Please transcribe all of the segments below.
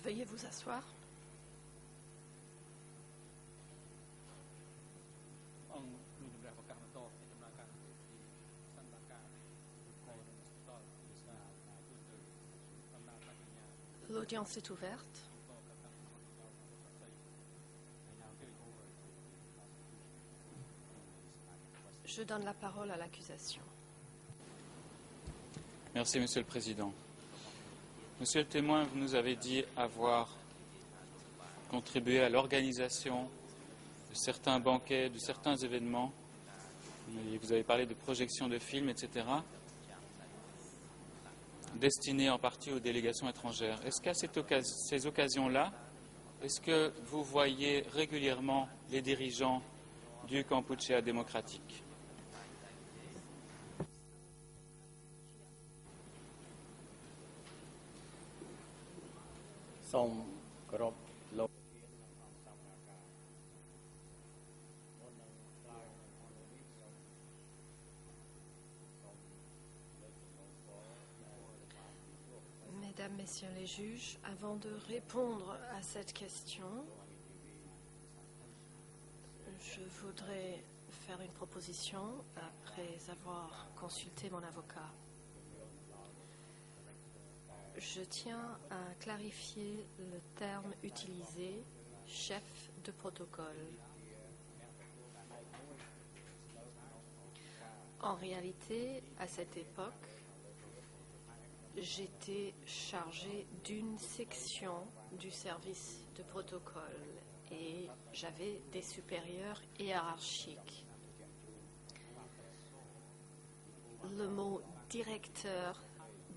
Veuillez vous asseoir. L'audience est ouverte. Je donne la parole à l'accusation. Merci, Monsieur le Président. Monsieur le témoin, vous nous avez dit avoir contribué à l'organisation de certains banquets, de certains événements. Vous avez parlé de projections de films, etc., destinés en partie aux délégations étrangères. Est-ce qu'à ces occasions-là, est-ce que vous voyez régulièrement les dirigeants du Kampuchea démocratique? Mesdames, Messieurs les juges, avant de répondre à cette question, je voudrais faire une proposition après avoir consulté mon avocat. Je tiens à clarifier le terme utilisé, chef de protocole. En réalité, à cette époque, j'étais chargée d'une section du service de protocole et j'avais des supérieurs hiérarchiques. Le mot directeur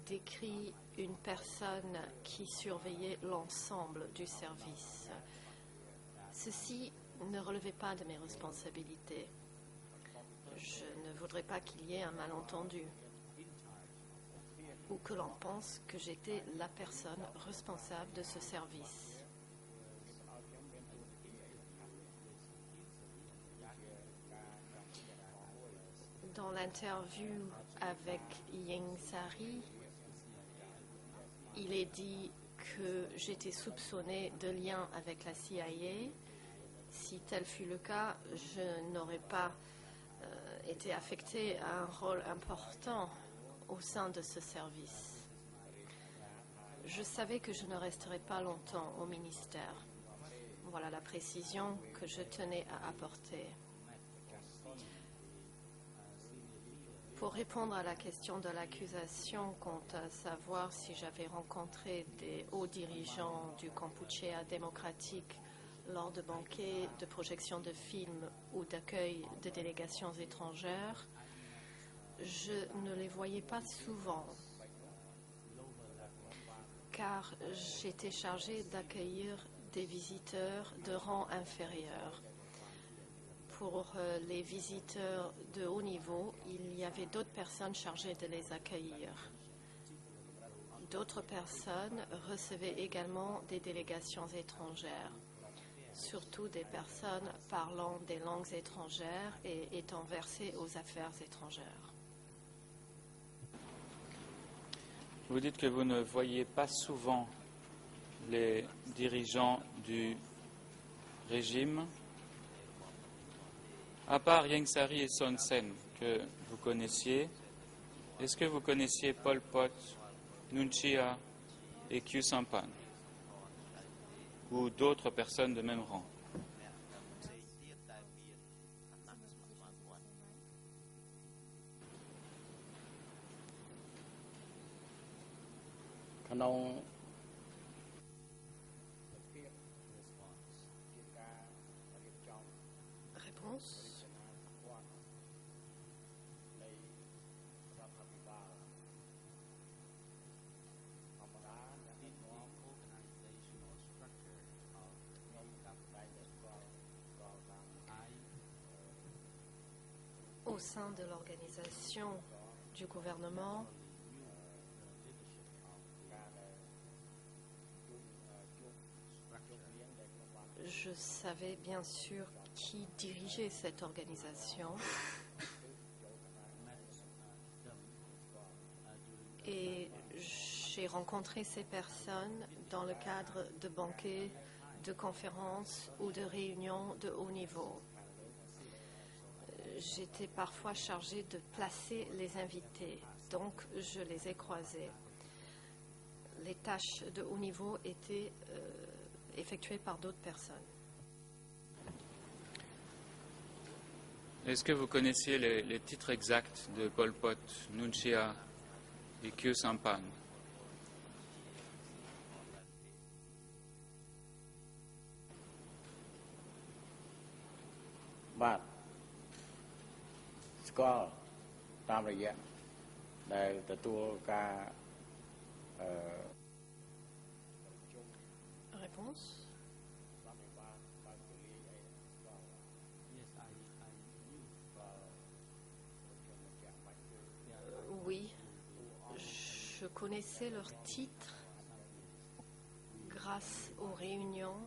décrit une personne qui surveillait l'ensemble du service. Ceci ne relevait pas de mes responsabilités. Je ne voudrais pas qu'il y ait un malentendu ou que l'on pense que j'étais la personne responsable de ce service. Dans l'interview avec Ieng Sary, il est dit que j'étais soupçonnée de lien avec la CIA. Si tel fut le cas, je n'aurais pas été affectée à un rôle important au sein de ce service. Je savais que je ne resterais pas longtemps au ministère. Voilà la précision que je tenais à apporter. Pour répondre à la question de l'accusation quant à savoir si j'avais rencontré des hauts dirigeants du Kampuchea démocratique lors de banquets, de projections de films ou d'accueil de délégations étrangères, je ne les voyais pas souvent, car j'étais chargée d'accueillir des visiteurs de rang inférieur. Pour les visiteurs de haut niveau, il y avait d'autres personnes chargées de les accueillir. D'autres personnes recevaient également des délégations étrangères, surtout des personnes parlant des langues étrangères et étant versées aux affaires étrangères. Vous dites que vous ne voyez pas souvent les dirigeants du régime. À part Ieng Sary et Son Sen que vous connaissiez, est-ce que vous connaissiez Pol Pot, Nuon Chea et Khieu Samphan ou d'autres personnes de même rang? Réponse. Au sein de l'organisation du gouvernement, je savais bien sûr qui dirigeait cette organisation Et j'ai rencontré ces personnes dans le cadre de banquets, de conférences ou de réunions de haut niveau. J'étais parfois chargée de placer les invités, donc je les ai croisés. Les tâches de haut niveau étaient effectuées par d'autres personnes. Est-ce que vous connaissiez les titres exacts de Pol Pot, Nuon Chea et Khieu Samphan? បាទស្គាល់តាមរយៈដែលទទួលការអឺ Réponse. Oui, je connaissais leurs titres grâce aux réunions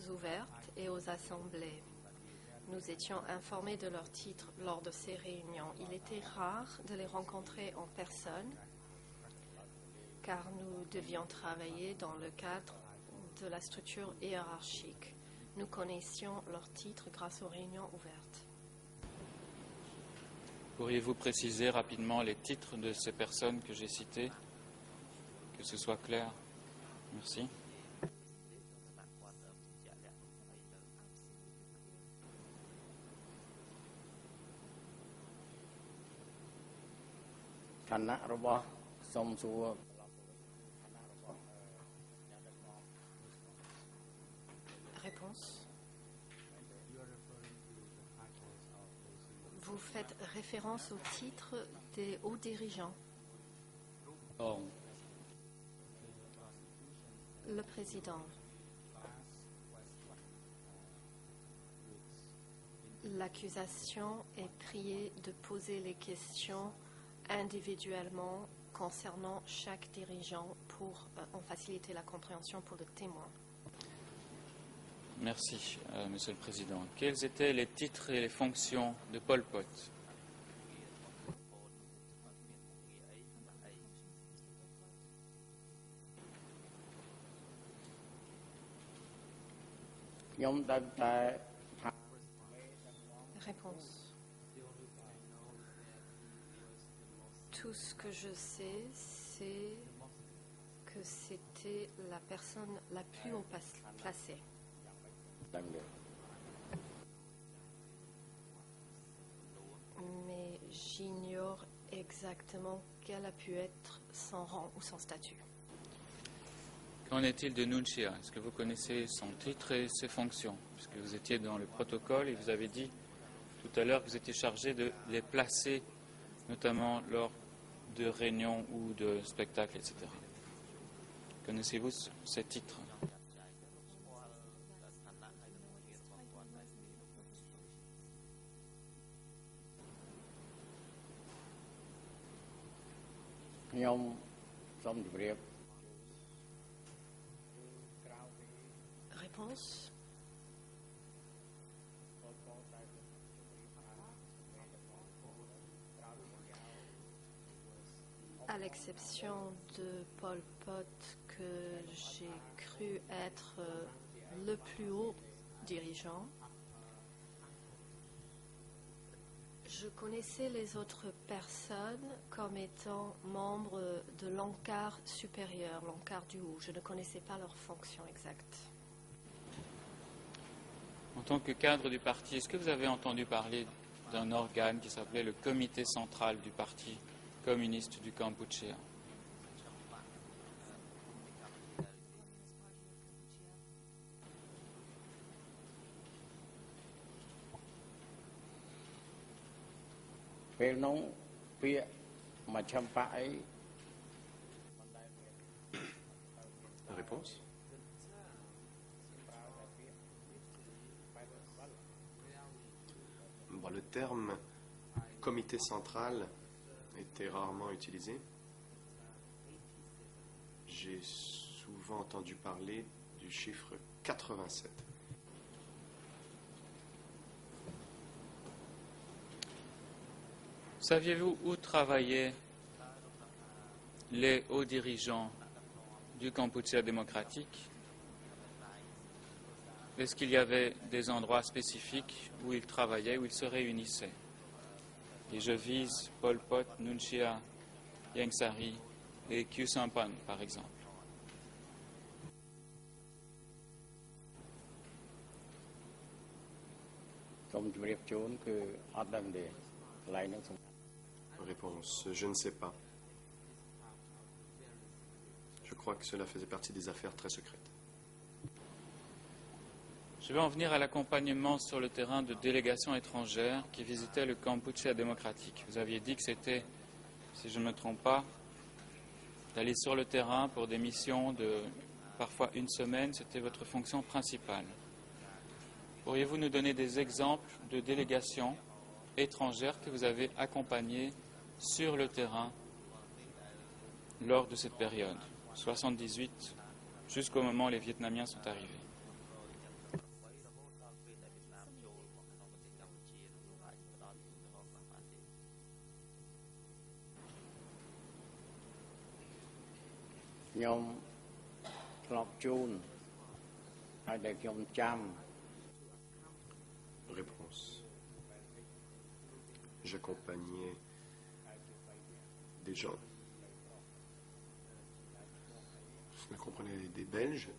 ouvertes et aux assemblées. Nous étions informés de leurs titres lors de ces réunions. Il était rare de les rencontrer en personne car nous devions travailler dans le cadre de la structure hiérarchique. Nous connaissions leurs titres grâce aux réunions ouvertes. Pourriez-vous préciser rapidement les titres de ces personnes que j'ai citées, que ce soit clair? Merci. Réponse. Vous faites référence au titre des hauts dirigeants. Le président. L'accusation est priée de poser les questions individuellement concernant chaque dirigeant pour en faciliter la compréhension pour le témoin. Merci, Monsieur le Président. Quels étaient les titres et les fonctions de Pol Pot? Réponse. Tout ce que je sais, c'est que c'était la personne la plus haut placée. Mais j'ignore exactement quel a pu être son rang ou son statut. Qu'en est-il de Nuon Chea? Est-ce que vous connaissez son titre et ses fonctions? Puisque vous étiez dans le protocole et vous avez dit tout à l'heure que vous étiez chargé de les placer, notamment lors de réunions ou de spectacles, etc. Connaissez-vous ces titres? Réponse. À l'exception de Pol Pot, que j'ai cru être le plus haut dirigeant, je connaissais les autres personnes comme étant membres de l'encart supérieur, l'encart du haut. Je ne connaissais pas leur fonction exacte. En tant que cadre du parti, est-ce que vous avez entendu parler d'un organe qui s'appelait le Comité central du Parti communiste du Kampuchea? Réponse. Bon, le terme comité central était rarement utilisé. J'ai souvent entendu parler du chiffre 87. Saviez-vous où travaillait les hauts dirigeants du Kampuchea démocratique? Est-ce qu'il y avait des endroits spécifiques où ils travaillaient, où ils se réunissaient? Et je vise Pol Pot, Nunchia, Ieng Sari et Khieu Samphan, par exemple. Réponse, je ne sais pas. Je crois que cela faisait partie des affaires très secrètes. Je vais en venir à l'accompagnement sur le terrain de délégations étrangères qui visitaient le Kampuchea démocratique. Vous aviez dit que c'était, si je ne me trompe pas, d'aller sur le terrain pour des missions de parfois une semaine, c'était votre fonction principale. Pourriez-vous nous donner des exemples de délégations étrangères que vous avez accompagnées sur le terrain lors de cette période, 78, jusqu'au moment où les Vietnamiens sont arrivés? Réponse. J'accompagnais des gens. Je comprenais des Belges,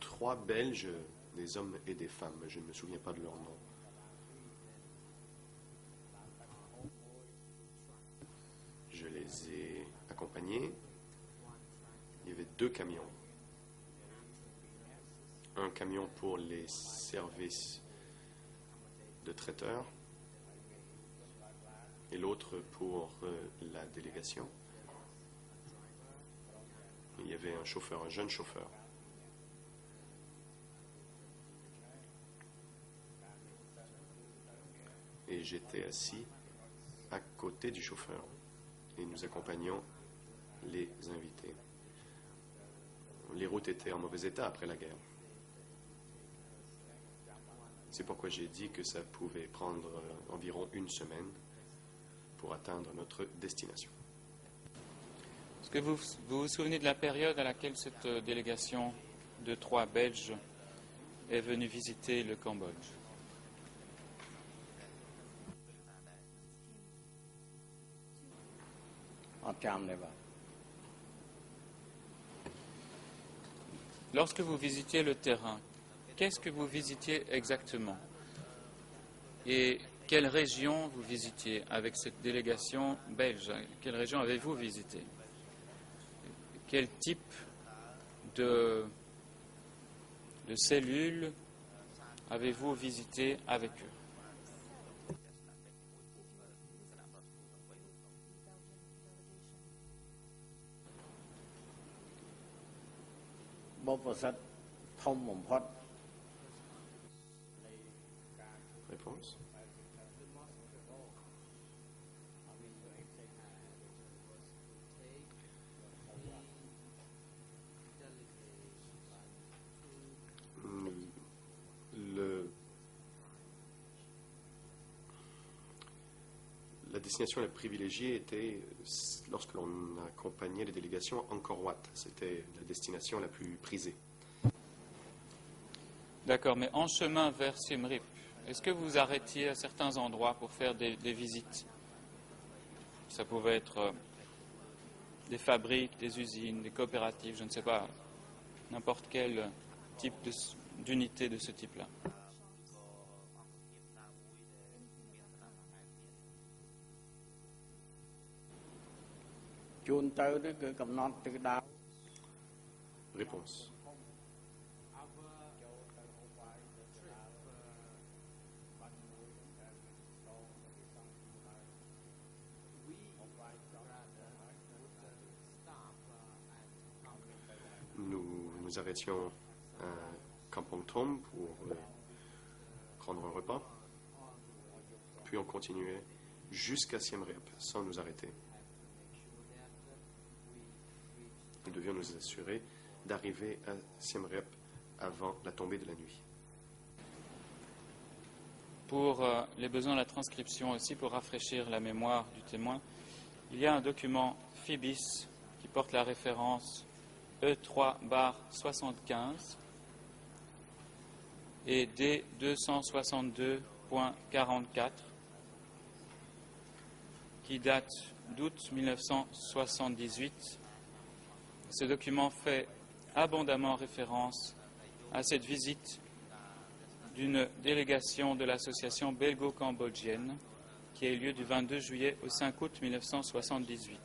3 Belges, des hommes et des femmes. Je ne me souviens pas de leur nom. Je les ai accompagnés. Il y avait 2 camions. Un camion pour les services de traiteurs et l'autre pour la délégation. Il y avait un chauffeur, un jeune chauffeur. Et j'étais assis à côté du chauffeur et nous accompagnions les invités. Les routes étaient en mauvais état après la guerre. C'est pourquoi j'ai dit que ça pouvait prendre environ une semaine pour atteindre notre destination. Est-ce que vous vous souvenez de la période à laquelle cette délégation de 3 Belges est venue visiter le Cambodge? Lorsque vous visitiez le terrain, qu'est-ce que vous visitiez exactement? Et quelle région vous visitiez avec cette délégation belge? Quelle région avez-vous visité? Quel type de cellules avez-vous visité avec eux? Réponse. La destination la privilégiée était lorsque l'on accompagnait les délégations Angkor Wat. C'était la destination la plus prisée. D'accord, mais en chemin vers Siem Reap, est-ce que vous vous arrêtiez à certains endroits pour faire des visites? Ça pouvait être des fabriques, des usines, des coopératives, je ne sais pas, n'importe quel type d'unité de ce type-là. Réponse. Nous arrêtions à Kampong Thom pour prendre un repas. Puis on continuait jusqu'à Siem Reap sans nous arrêter. Nous devions nous assurer d'arriver à Siem Reap avant la tombée de la nuit. Pour les besoins de la transcription aussi, pour rafraîchir la mémoire du témoin, il y a un document FIBIS qui porte la référence E3-75 et D262.44 qui date d'août 1978. Ce document fait abondamment référence à cette visite d'une délégation de l'association belgo-cambodgienne qui a eu lieu du 22 juillet au 5 août 1978.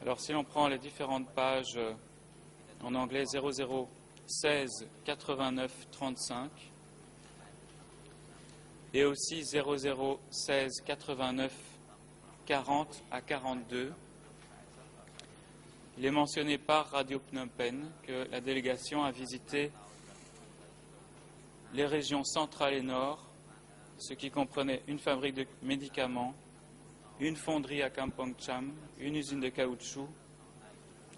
Alors si l'on prend les différentes pages en anglais 0016 89 35 et aussi 0016 89 40 à 42, il est mentionné par Radio Phnom Penh que la délégation a visité les régions centrales et nord, ce qui comprenait une fabrique de médicaments, une fonderie à Kampong Cham, une usine de caoutchouc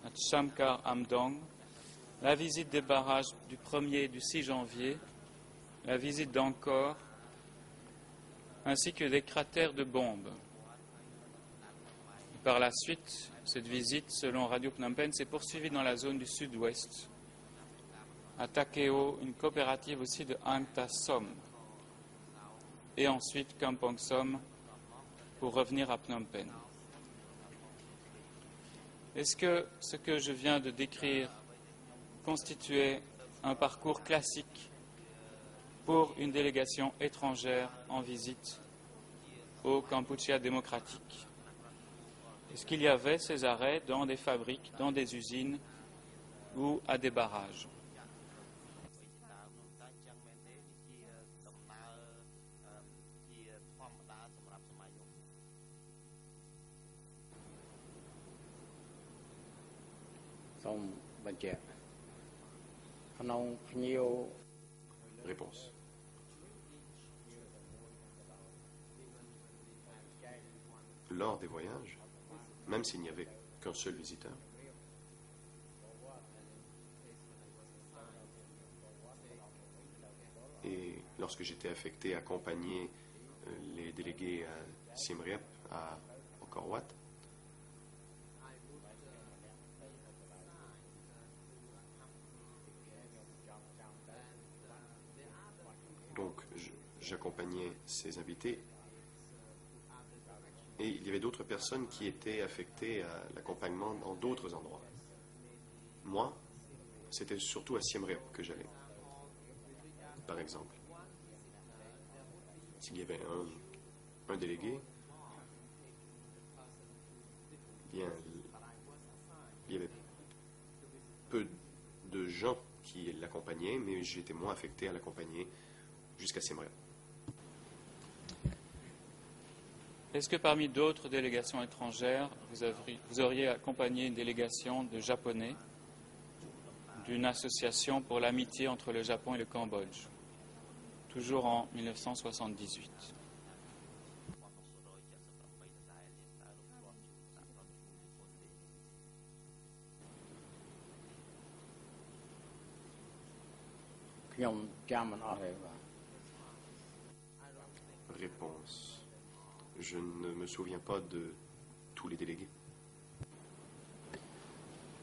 à Chamkar Amdong, la visite des barrages du 1er et du 6 janvier, la visite d'Angkor, ainsi que des cratères de bombes. Et par la suite, cette visite, selon Radio Phnom Penh, s'est poursuivie dans la zone du sud-ouest, à Takeo, une coopérative aussi de Ang Ta Som, et ensuite Kampong Som pour revenir à Phnom Penh. Est-ce que ce que je viens de décrire constituait un parcours classique pour une délégation étrangère en visite au Kampuchea démocratique? Est-ce qu'il y avait ces arrêts dans des fabriques, dans des usines ou à des barrages? Réponse. Lors des voyages, même s'il n'y avait qu'un seul visiteur, et lorsque j'étais affecté à accompagner les délégués à Siem Reap, à Angkor Wat, donc j'accompagnais ces invités et il y avait d'autres personnes qui étaient affectées à l'accompagnement dans d'autres endroits. Moi, c'était surtout à Siem Reap que j'allais. Par exemple, s'il y avait un délégué, bien, il y avait peu de gens qui l'accompagnaient, mais j'étais moins affecté à l'accompagner jusqu'à Siem Reap. Est-ce que parmi d'autres délégations étrangères, vous auriez accompagné une délégation de Japonais d'une association pour l'amitié entre le Japon et le Cambodge, toujours en 1978? Réponse. Je ne me souviens pas de tous les délégués.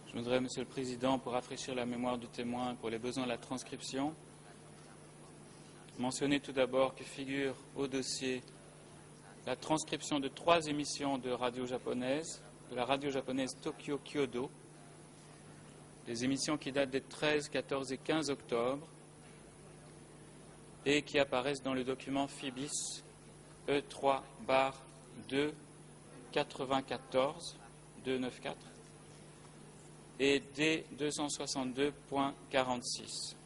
Je voudrais, Monsieur le Président, pour rafraîchir la mémoire du témoin pour les besoins de la transcription, mentionner tout d'abord que figure au dossier la transcription de 3 émissions de radio japonaise, de la radio japonaise Tokyo Kyodo, des émissions qui datent des 13, 14 et 15 octobre et qui apparaissent dans le document FIBIS E3-2 94 294 et D262.46.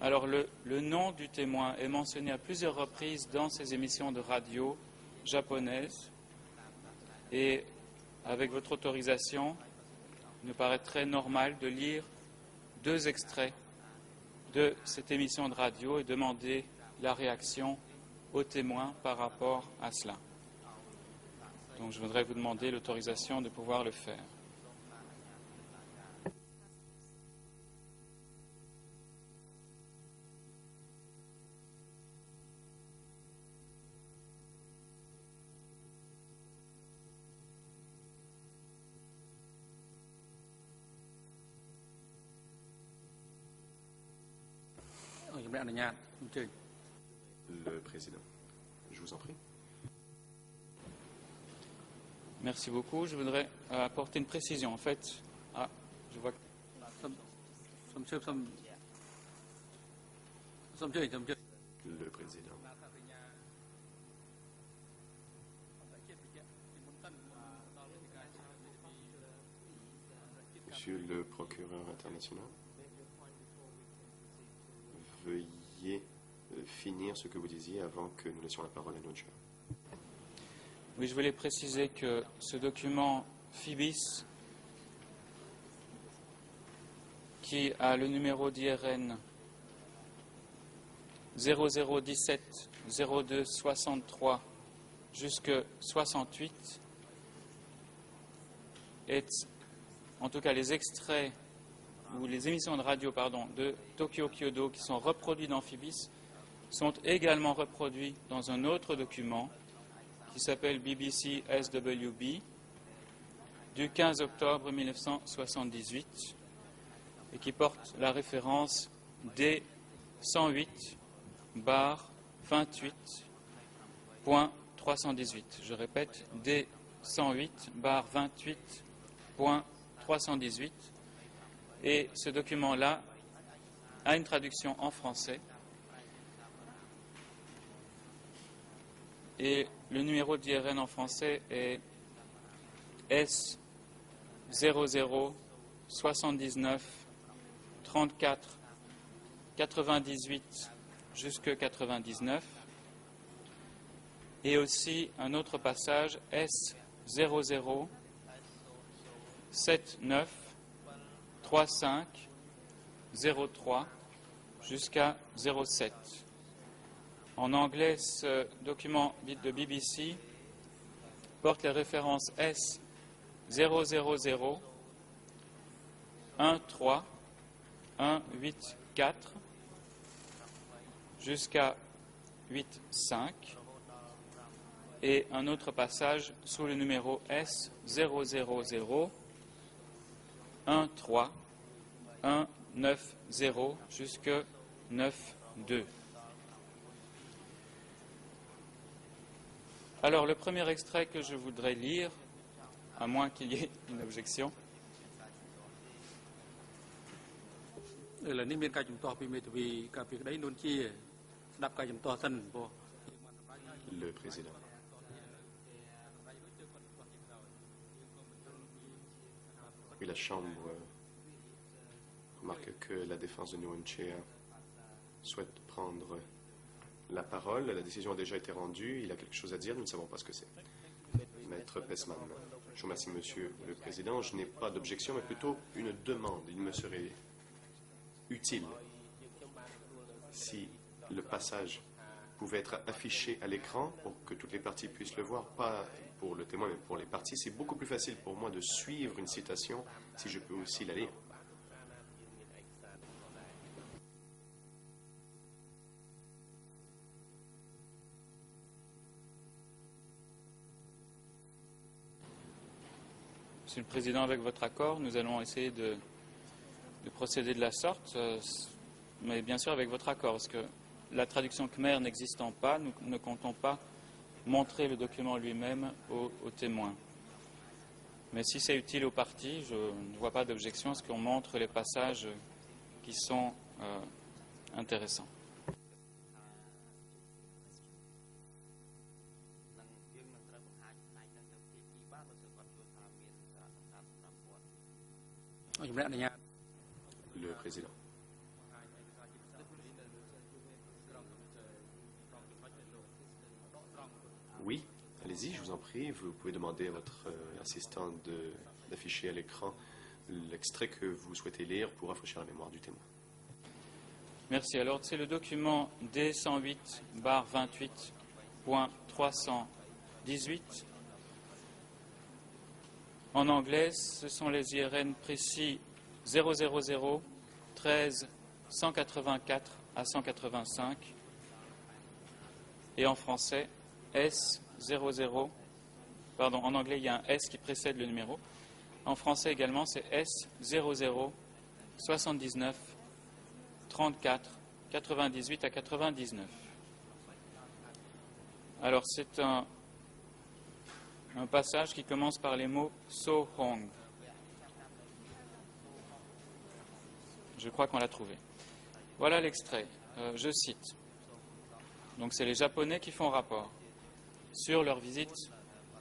Alors le nom du témoin est mentionné à plusieurs reprises dans ces émissions de radio japonaises et avec votre autorisation, il me paraît très normal de lire 2 extraits de cette émission de radio et demander la réaction aux témoins par rapport à cela. Donc je voudrais vous demander l'autorisation de pouvoir le faire. Le président. Je vous en prie. Merci beaucoup. Je voudrais apporter une précision. En fait, je vois que Le président. Monsieur le procureur international, veuillez finir ce que vous disiez avant que nous laissions la parole à notre jury. oui, je voulais préciser que ce document FIBIS, qui a le numéro d'IRN 0017 02 63 jusque 68, est, en tout cas les extraits ou les émissions de radio de Tokyo Kyodo qui sont reproduits dans FIBIS sont également reproduits dans un autre document qui s'appelle BBC SWB du 15 octobre 1978 et qui porte la référence D108/28.318. Je répète, D108/28.318. Et ce document-là a une traduction en français. Et le numéro d'IRN en français est S00 79 34 98 jusque 99. Et aussi un autre passage S00 79 35 03 jusqu'à 07. En anglais, ce document de BBC porte les références S 000 13 184 jusqu'à 85 et un autre passage sous le numéro S 000 13 190 jusque 92. Alors, le premier extrait que je voudrais lire, à moins qu'il y ait une objection. Le président. Oui, la Chambre remarque que la défense de Nuonchea souhaite prendre la parole. La décision a déjà été rendue. Il a quelque chose à dire. Nous ne savons pas ce que c'est. Maître Pessman. Je vous remercie, Monsieur le Président. Je n'ai pas d'objection, mais plutôt une demande. Il me serait utile si le passage pouvait être affiché à l'écran pour que toutes les parties puissent le voir, pas pour le témoin, mais pour les parties. C'est beaucoup plus facile pour moi de suivre une citation si je peux aussi la lire. Monsieur le Président, avec votre accord, nous allons essayer de procéder de la sorte, mais bien sûr avec votre accord, parce que la traduction khmer n'existant pas, nous ne comptons pas montrer le document lui-même aux témoins. Mais si c'est utile aux parties, je ne vois pas d'objection à ce qu'on montre les passages qui sont intéressants. Le président. Oui, allez-y, je vous en prie. Vous pouvez demander à votre assistant d'afficher à l'écran l'extrait que vous souhaitez lire pour rafraîchir la mémoire du témoin. Merci. Alors, c'est le document D108/28.318. En anglais, ce sont les IRN précis 000 13 184 à 185 et en français S00, pardon, en anglais il y a un S qui précède le numéro. En français également c'est S00 79 34 98 à 99. Alors c'est un passage qui commence par les mots So Hong. Je crois qu'on l'a trouvé. Voilà l'extrait. Je cite. Donc c'est les Japonais qui font rapport sur leur visite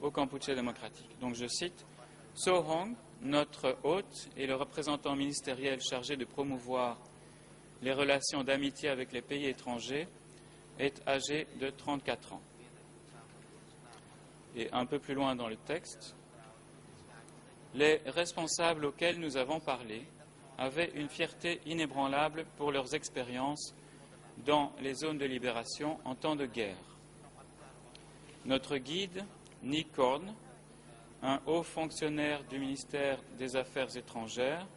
au Kampuchea démocratique. Donc je cite. So Hong, notre hôte et le représentant ministériel chargé de promouvoir les relations d'amitié avec les pays étrangers, est âgé de 34 ans. Et un peu plus loin dans le texte, les responsables auxquels nous avons parlé avaient une fierté inébranlable pour leurs expériences dans les zones de libération en temps de guerre. Notre guide, Nick Horn, un haut fonctionnaire du ministère des Affaires étrangères,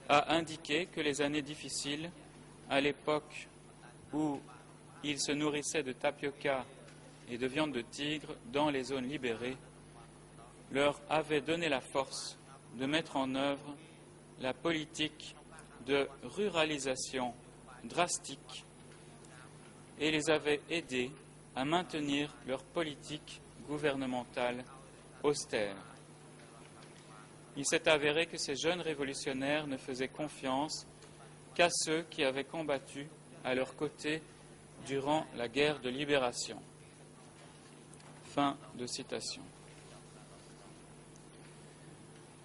a indiqué que les années difficiles, à l'époque où ils se nourrissaient de tapioca et de viande de tigre dans les zones libérées, leur avaient donné la force de mettre en œuvre la politique de ruralisation drastique et les avait aidés à maintenir leur politique gouvernementale austère. Il s'est avéré que ces jeunes révolutionnaires ne faisaient confiance qu'à ceux qui avaient combattu à leur côté durant la guerre de libération. Fin de citation.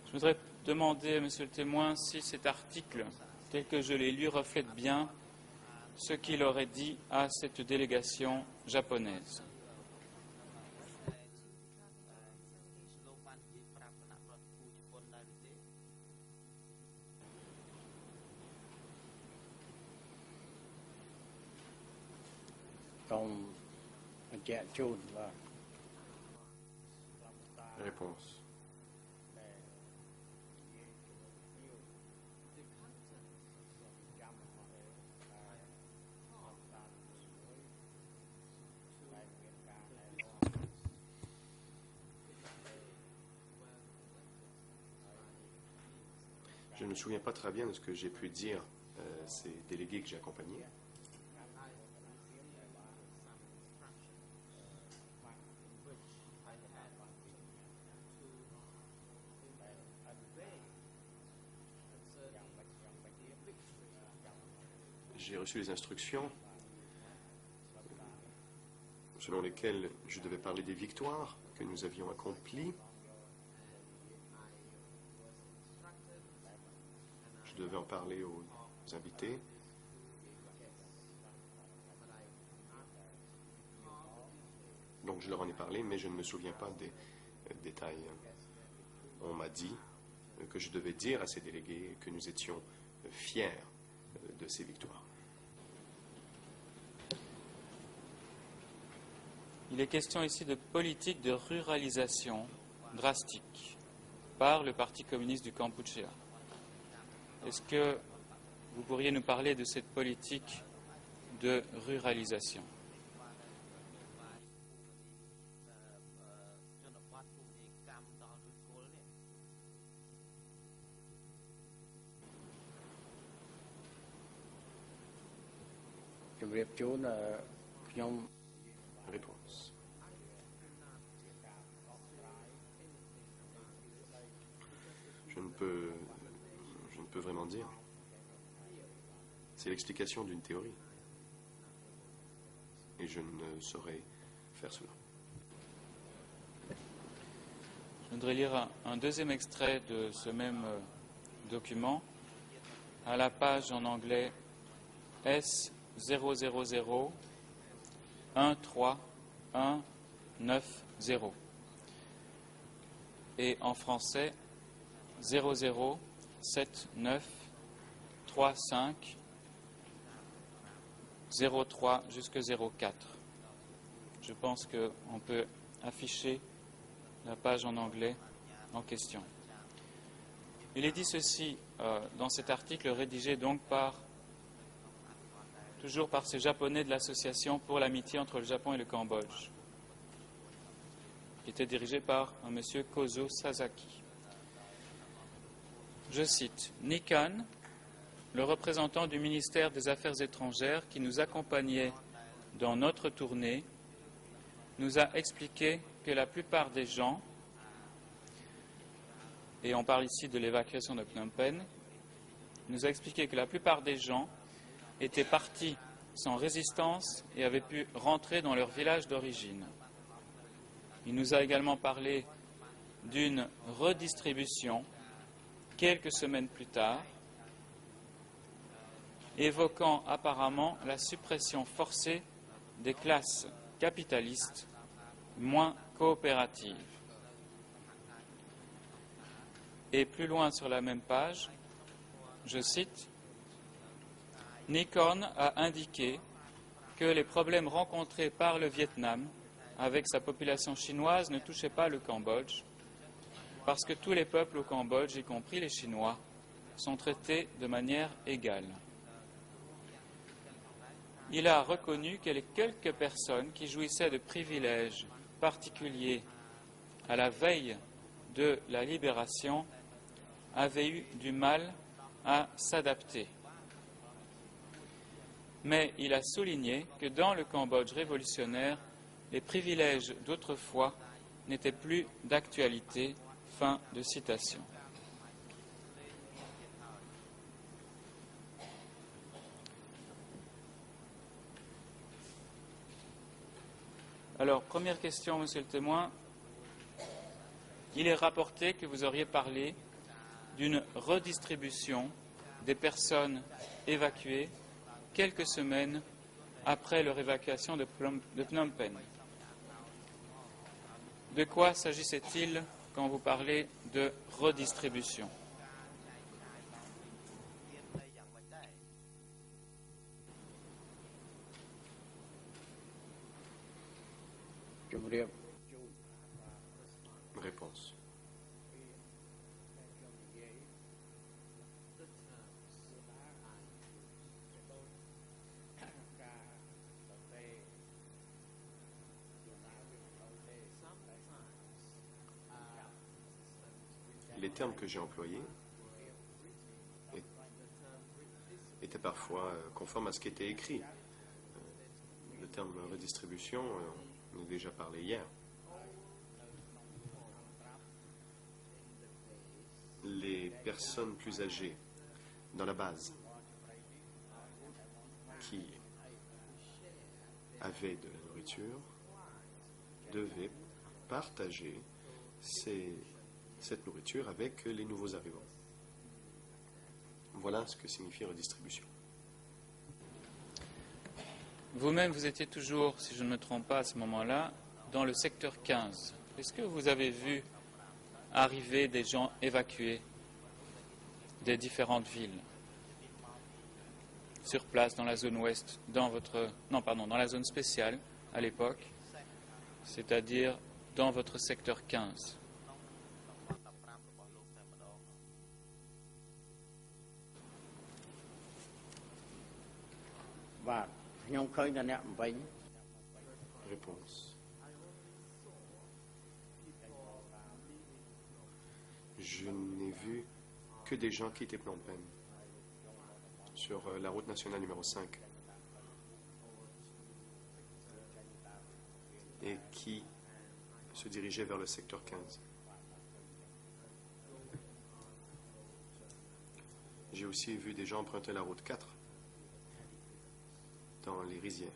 Je voudrais demander à Monsieur le témoin si cet article, tel que je l'ai lu, reflète bien ce qu'il aurait dit à cette délégation japonaise. Réponse. Je ne me souviens pas très bien de ce que j'ai pu dire ces délégués que j'ai accompagnés. J'ai reçu les instructions selon lesquelles je devais parler des victoires que nous avions accomplies. Je devais en parler aux invités. Donc je leur en ai parlé, mais je ne me souviens pas des détails. On m'a dit que je devais dire à ces délégués que nous étions fiers de ces victoires. Il est question ici de politique de ruralisation drastique par le Parti communiste du Kampuchea. Est-ce que vous pourriez nous parler de cette politique de ruralisation? Réponse. Je ne peux vraiment dire. C'est l'explication d'une théorie. Et je ne saurais faire cela. Je voudrais lire un deuxième extrait de ce même document à la page en anglais S000 13190 et en français 007935 03 jusqu'à 04. Je pense qu'on peut afficher la page en anglais en question. Il est dit ceci dans cet article rédigé donc toujours par ces Japonais de l'Association pour l'amitié entre le Japon et le Cambodge, qui était dirigé par un monsieur Kozo Sasaki. Je cite, Nikan, le représentant du ministère des Affaires étrangères qui nous accompagnait dans notre tournée nous a expliqué que la plupart des gens, et on parle ici de l'évacuation de Phnom Penh, nous a expliqué que la plupart des gens étaient partis sans résistance et avaient pu rentrer dans leur village d'origine. Il nous a également parlé d'une redistribution quelques semaines plus tard, évoquant apparemment la suppression forcée des classes capitalistes moins coopératives. Et plus loin sur la même page, je cite, « Nikon a indiqué que les problèmes rencontrés par le Vietnam avec sa population chinoise ne touchaient pas le Cambodge, parce que tous les peuples au Cambodge, y compris les Chinois, sont traités de manière égale. » Il a reconnu que les quelques personnes qui jouissaient de privilèges particuliers à la veille de la libération avaient eu du mal à s'adapter. Mais il a souligné que dans le Cambodge révolutionnaire, les privilèges d'autrefois n'étaient plus d'actualité. Fin de citation. Alors, première question, monsieur le témoin. Il est rapporté que vous auriez parlé d'une redistribution des personnes évacuées quelques semaines après leur évacuation de Phnom Penh. De quoi s'agissait-il quand vous parlez de redistribution? Réponse. Les termes que j'ai employés étaient parfois conformes à ce qui était écrit. Le terme redistribution, on en a déjà parlé hier. Les personnes plus âgées dans la base qui avaient de la nourriture devaient partager cette nourriture avec les nouveaux arrivants. Voilà ce que signifie redistribution. Vous-même, vous étiez toujours, si je ne me trompe pas à ce moment-là, dans le secteur 15. Est-ce que vous avez vu arriver des gens évacués des différentes villes sur place dans la zone ouest, dans la zone spéciale à l'époque, c'est-à-dire dans votre secteur 15? Réponse. Je n'ai vu que des gens quitter Phnom Penh sur la route nationale numéro 5 et qui se dirigeaient vers le secteur 15. J'ai aussi vu des gens emprunter la route 4 dans les rizières.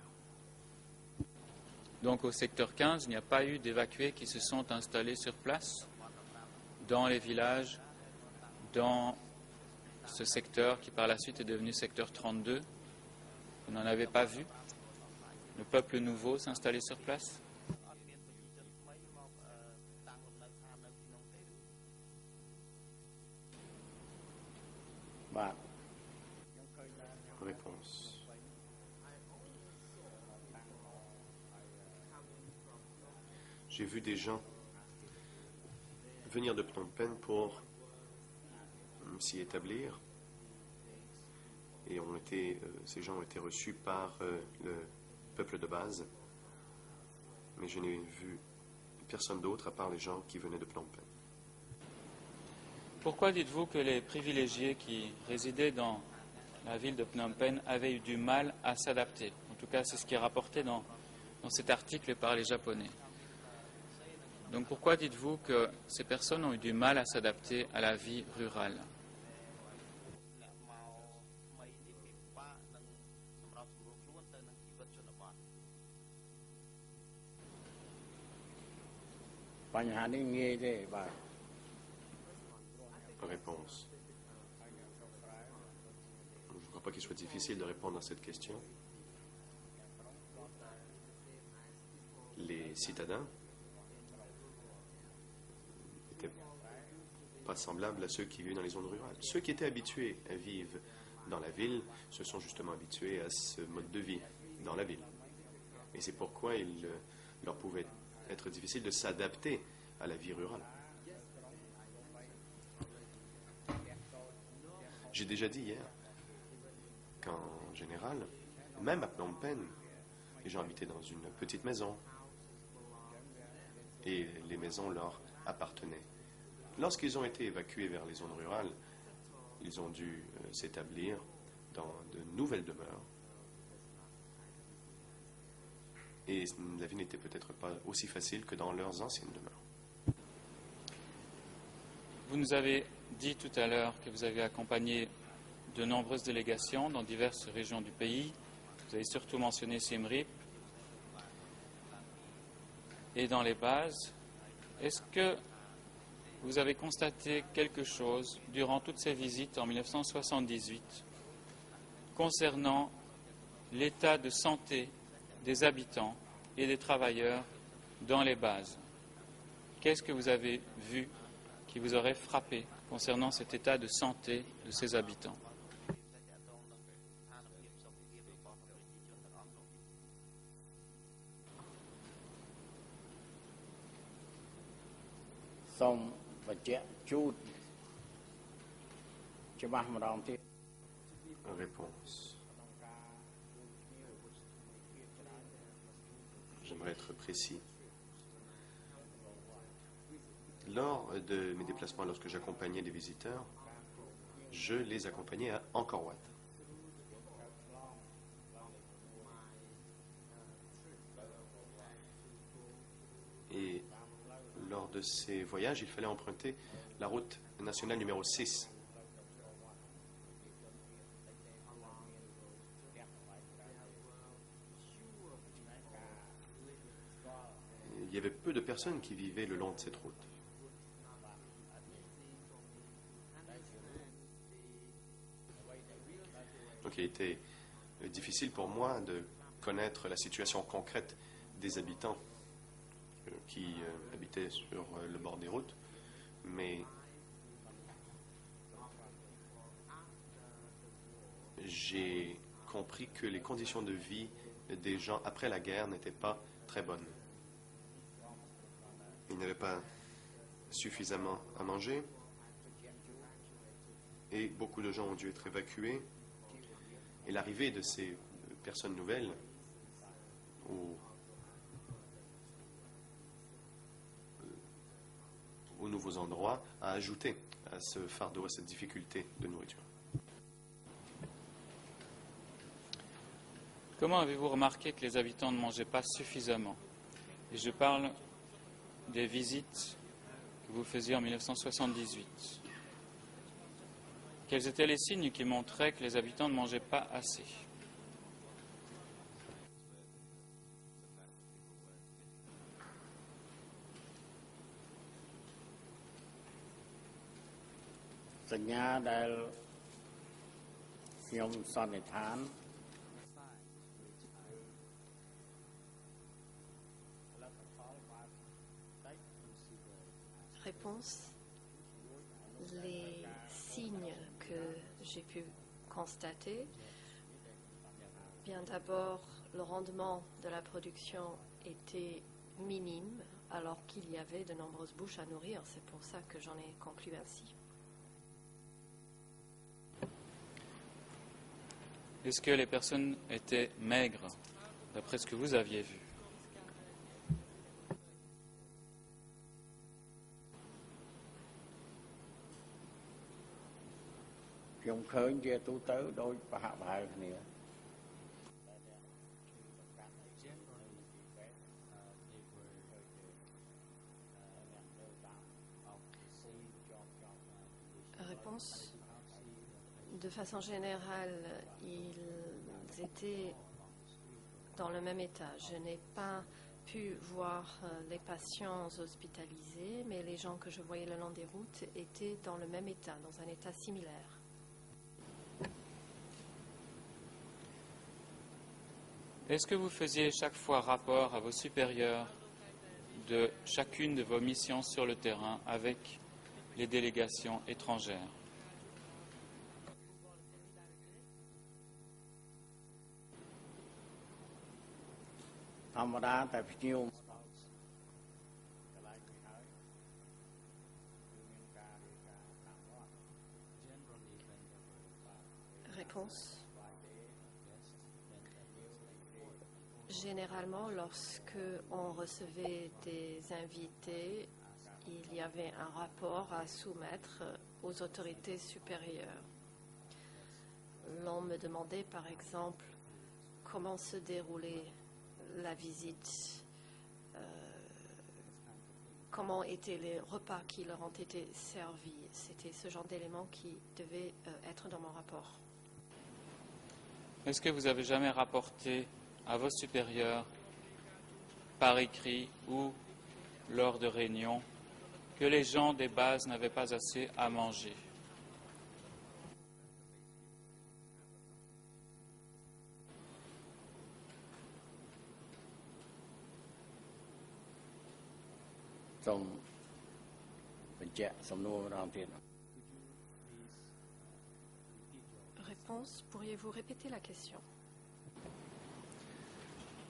Donc au secteur 15, il n'y a pas eu d'évacués qui se sont installés sur place, dans les villages, dans ce secteur qui par la suite est devenu secteur 32. Vous n'en avez pas vu le peuple nouveau s'installer sur place? Réponse. J'ai vu des gens venir de Phnom Penh pour s'y établir et ces gens ont été reçus par le peuple de base, mais je n'ai vu personne d'autre à part les gens qui venaient de Phnom Penh. Pourquoi dites-vous que les privilégiés qui résidaient dans la ville de Phnom Penh avait eu du mal à s'adapter. En tout cas, c'est ce qui est rapporté dans cet article par les Japonais. Donc pourquoi dites-vous que ces personnes ont eu du mal à s'adapter à la vie rurale? Réponse. Je ne crois pas qu'il soit difficile de répondre à cette question. Les citadins n'étaient pas semblables à ceux qui vivent dans les zones rurales. Ceux qui étaient habitués à vivre dans la ville se sont justement habitués à ce mode de vie dans la ville. Et c'est pourquoi il leur pouvait être difficile de s'adapter à la vie rurale. J'ai déjà dit hier qu'en général, même à Phnom Penh, les gens habitaient dans une petite maison et les maisons leur appartenaient. Lorsqu'ils ont été évacués vers les zones rurales, ils ont dû s'établir dans de nouvelles demeures. Et la vie n'était peut-être pas aussi facile que dans leurs anciennes demeures. Vous nous avez dit tout à l'heure que vous avez accompagné de nombreuses délégations dans diverses régions du pays. Vous avez surtout mentionné Siem Reap et dans les bases. Est-ce que vous avez constaté quelque chose durant toutes ces visites en 1978 concernant l'état de santé des habitants et des travailleurs dans les bases? Qu'est-ce que vous avez vu qui vous aurait frappé concernant cet état de santé de ces habitants? Réponse. J'aimerais être précis. Lors de mes déplacements, lorsque j'accompagnais des visiteurs, je les accompagnais à Angkor Wat. Et lors de ces voyages, il fallait emprunter la route nationale numéro 6. Il y avait peu de personnes qui vivaient le long de cette route. Donc il était difficile pour moi de connaître la situation concrète des habitants qui habitaient sur le bord des routes, mais j'ai compris que les conditions de vie des gens après la guerre n'étaient pas très bonnes. Ils n'avaient pas suffisamment à manger et beaucoup de gens ont dû être évacués. Et l'arrivée de ces personnes nouvelles aux nouveaux endroits a ajouté à ce fardeau, à cette difficulté de nourriture. Comment avez-vous remarqué que les habitants ne mangeaient pas suffisamment? Et je parle des visites que vous faisiez en 1978. Quels étaient les signes qui montraient que les habitants ne mangeaient pas assez? Réponse. Les signes que j'ai pu constater, bien d'abord, le rendement de la production était minime alors qu'il y avait de nombreuses bouches à nourrir. C'est pour ça que j'en ai conclu ainsi. Est-ce que les personnes étaient maigres, d'après ce que vous aviez vu? ឃើញជាទូទៅដូចប្រហាក់ប្រហែលគ្នា Réponse. De façon générale, ils étaient dans le même état. Je n'ai pas pu voir les patients hospitalisés, mais les gens que je voyais le long des routes étaient dans le même état, dans un état similaire. Est-ce que vous faisiez chaque fois rapport à vos supérieurs de chacune de vos missions sur le terrain avec les délégations étrangères? Réponse. Généralement, lorsque on recevait des invités, il y avait un rapport à soumettre aux autorités supérieures. L'on me demandait par exemple comment se déroulait la visite, comment étaient les repas qui leur ont été servis. C'était ce genre d'éléments qui devaient être dans mon rapport. Est-ce que vous avez jamais rapporté à vos supérieurs, par écrit ou lors de réunions, que les gens des bases n'avaient pas assez à manger? Réponse. Pourriez-vous répéter la question?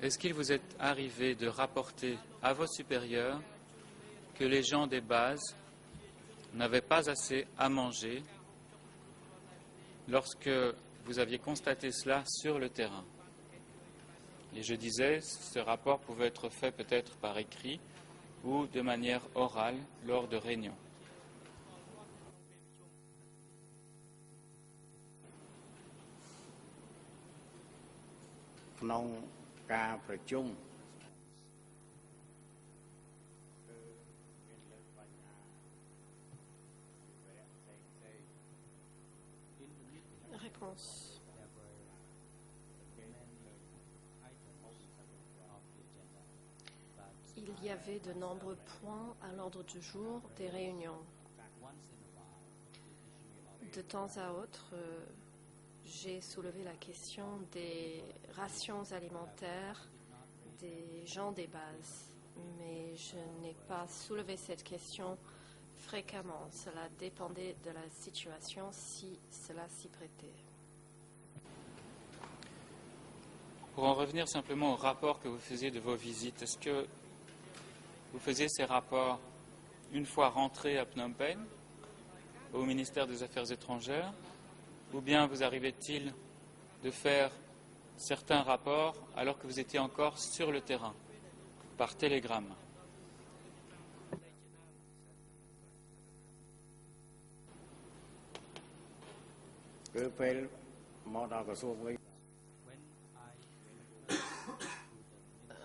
Est-ce qu'il vous est arrivé de rapporter à vos supérieurs que les gens des bases n'avaient pas assez à manger lorsque vous aviez constaté cela sur le terrain? Et je disais, ce rapport pouvait être fait peut-être par écrit ou de manière orale lors de réunions. Réponse. Il y avait de nombreux points à l'ordre du jour des réunions. De temps à autre, j'ai soulevé la question des rations alimentaires des gens des bases, mais je n'ai pas soulevé cette question fréquemment. Cela dépendait de la situation si cela s'y prêtait. Pour en revenir simplement au rapport que vous faisiez de vos visites, est-ce que vous faisiez ces rapports une fois rentré à Phnom Penh, au ministère des Affaires étrangères, ou bien vous arrivait-il de faire certains rapports alors que vous étiez encore sur le terrain, par télégramme?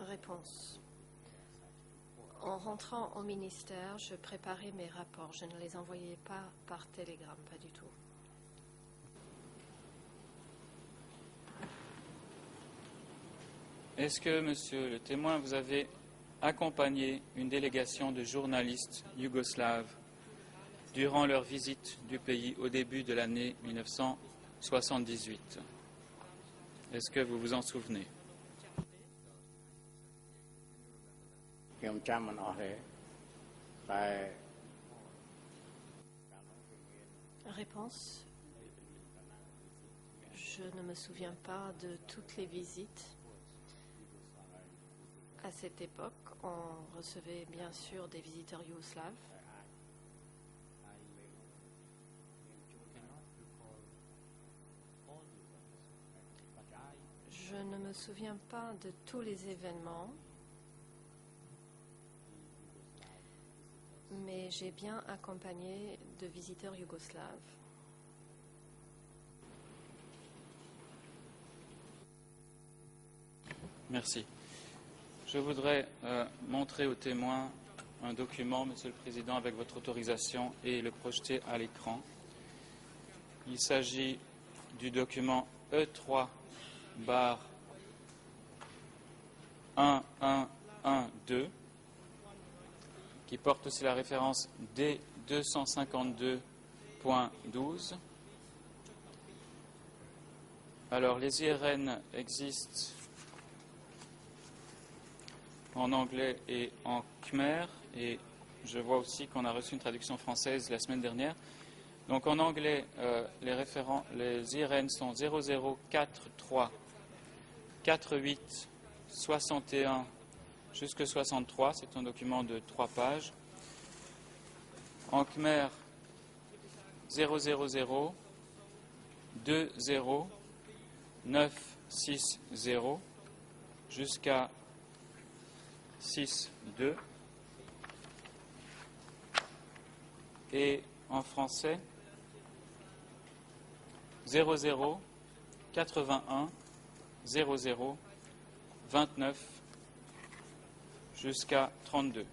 Réponse. En rentrant au ministère, je préparais mes rapports. Je ne les envoyais pas par télégramme, pas du tout. Est-ce que, monsieur le témoin, vous avez accompagné une délégation de journalistes yougoslaves durant leur visite du pays au début de l'année 1978? Est-ce que vous vous en souvenez? Réponse. Je ne me souviens pas de toutes les visites. À cette époque, on recevait bien sûr des visiteurs yougoslaves. Je ne me souviens pas de tous les événements, mais j'ai bien accompagné de visiteurs yougoslaves. Merci. Je voudrais montrer aux témoins un document, Monsieur le Président, avec votre autorisation et le projeter à l'écran. Il s'agit du document E3/1112 qui porte aussi la référence D252.12. Alors, les IRN existent en anglais et en khmer, et je vois aussi qu'on a reçu une traduction française la semaine dernière. Donc en anglais, les IRN sont 0043 48 61 jusque 63, c'est un document de 3 pages. En khmer, 000 20 960 jusqu'à 62. Et en français, 00 81 00 29 jusqu'à 32.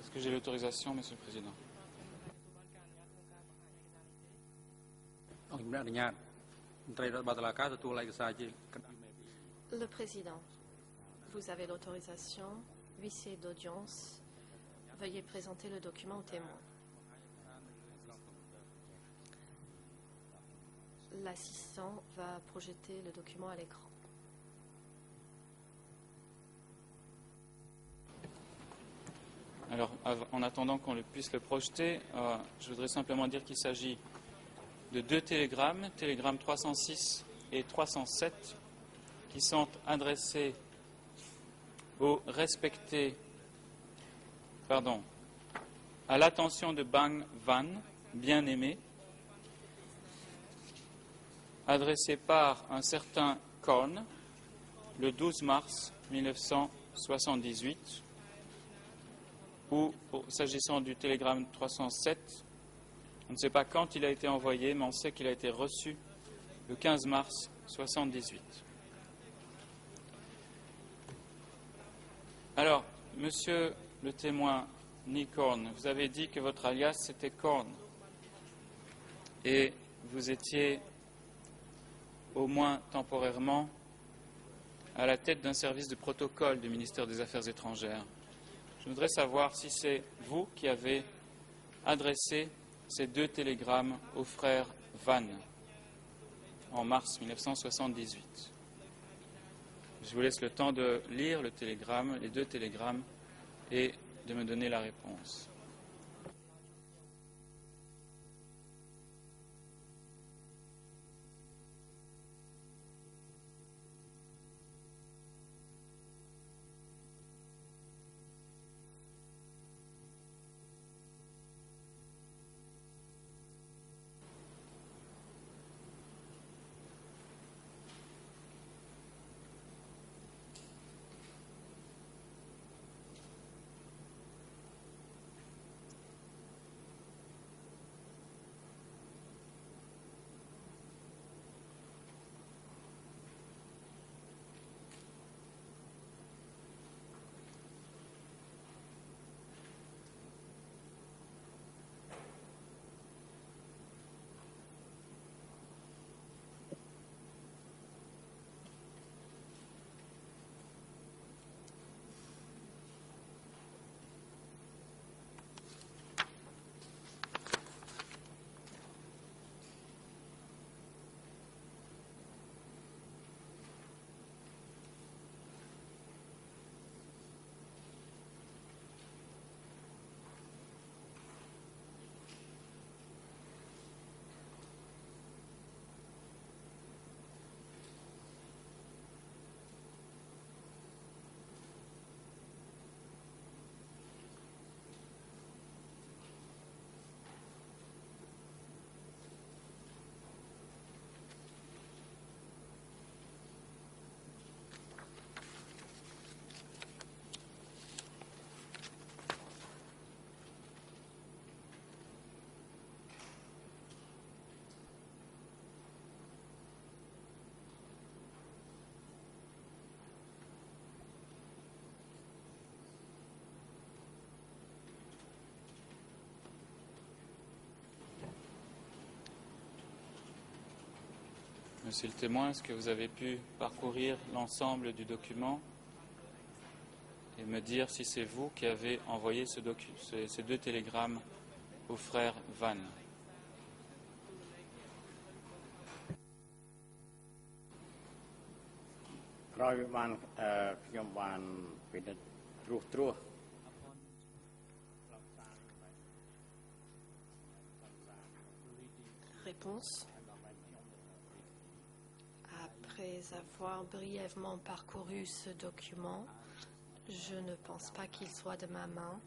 Est-ce que j'ai l'autorisation, Monsieur le Président? អង្គជំនុំអនុញ្ញាតមន្ត្រីរដ្ឋបាលតុលាការទទួលឯកសារជា Le Président, vous avez l'autorisation. Huissier d'audience, veuillez présenter le document au témoin. L'assistant va projeter le document à l'écran. Alors, en attendant qu'on puisse le projeter, je voudrais simplement dire qu'il s'agit de 2 télégrammes, télégrammes 306 et 307, qui sont adressés à l'attention de Bang Van, bien-aimé, adressé par un certain Korn le 12 mars 1978, ou, s'agissant du télégramme 307, on ne sait pas quand il a été envoyé, mais on sait qu'il a été reçu le 15 mars 1978. Alors, monsieur le témoin Nick Korn, vous avez dit que votre alias c'était Korn et vous étiez au moins temporairement à la tête d'un service de protocole du ministère des Affaires étrangères. Je voudrais savoir si c'est vous qui avez adressé ces 2 télégrammes aux frères Van en mars 1978. Je vous laisse le temps de lire le télégramme, les 2 télégrammes, et de me donner la réponse. Monsieur le témoin, est-ce que vous avez pu parcourir l'ensemble du document et me dire si c'est vous qui avez envoyé ces 2 télégrammes au frère Van? ក្រោយបានខ្ញុំបានពិនិត្យត្រួស Réponse. Après avoir brièvement parcouru ce document, je ne pense pas qu'il soit de ma main.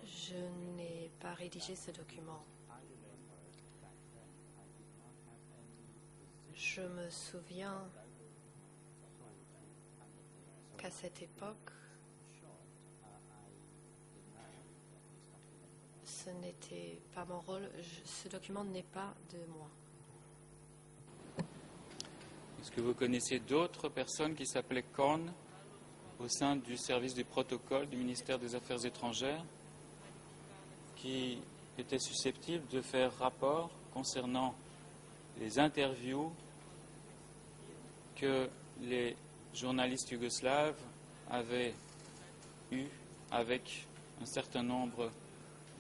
Je n'ai pas rédigé ce document. Je me souviens qu'à cette époque, ce n'était pas mon rôle. Ce document n'est pas de moi. Est-ce que vous connaissiez d'autres personnes qui s'appelaient Korn au sein du service du protocole du ministère des Affaires étrangères qui étaient susceptibles de faire rapport concernant les interviews que les journalistes yougoslaves avaient eues avec un certain nombre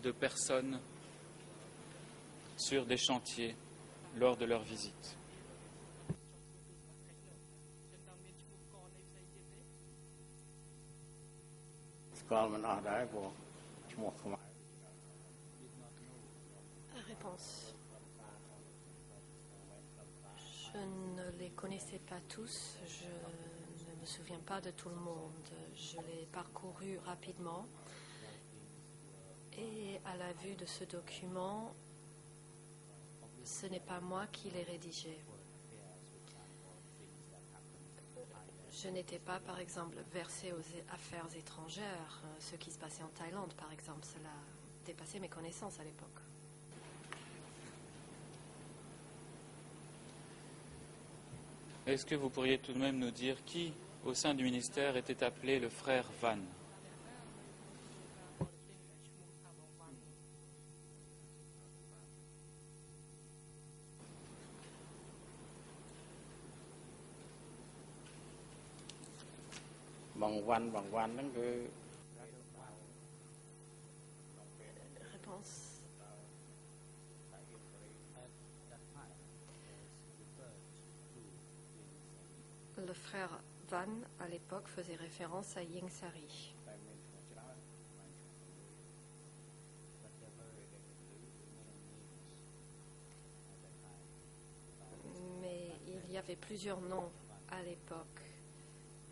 de personnes sur des chantiers lors de leur visite? Réponse. Je ne les connaissais pas tous, je ne me souviens pas de tout le monde. Je l'ai parcouru rapidement et à la vue de ce document, ce n'est pas moi qui l'ai rédigé. Je n'étais pas, par exemple, versée aux affaires étrangères. Ce qui se passait en Thaïlande, par exemple, cela dépassait mes connaissances à l'époque. Est-ce que vous pourriez tout de même nous dire qui, au sein du ministère, était appelé le frère Van? Réponse. Le frère Van, à l'époque, faisait référence à Ieng Sari. Mais il y avait plusieurs noms à l'époque.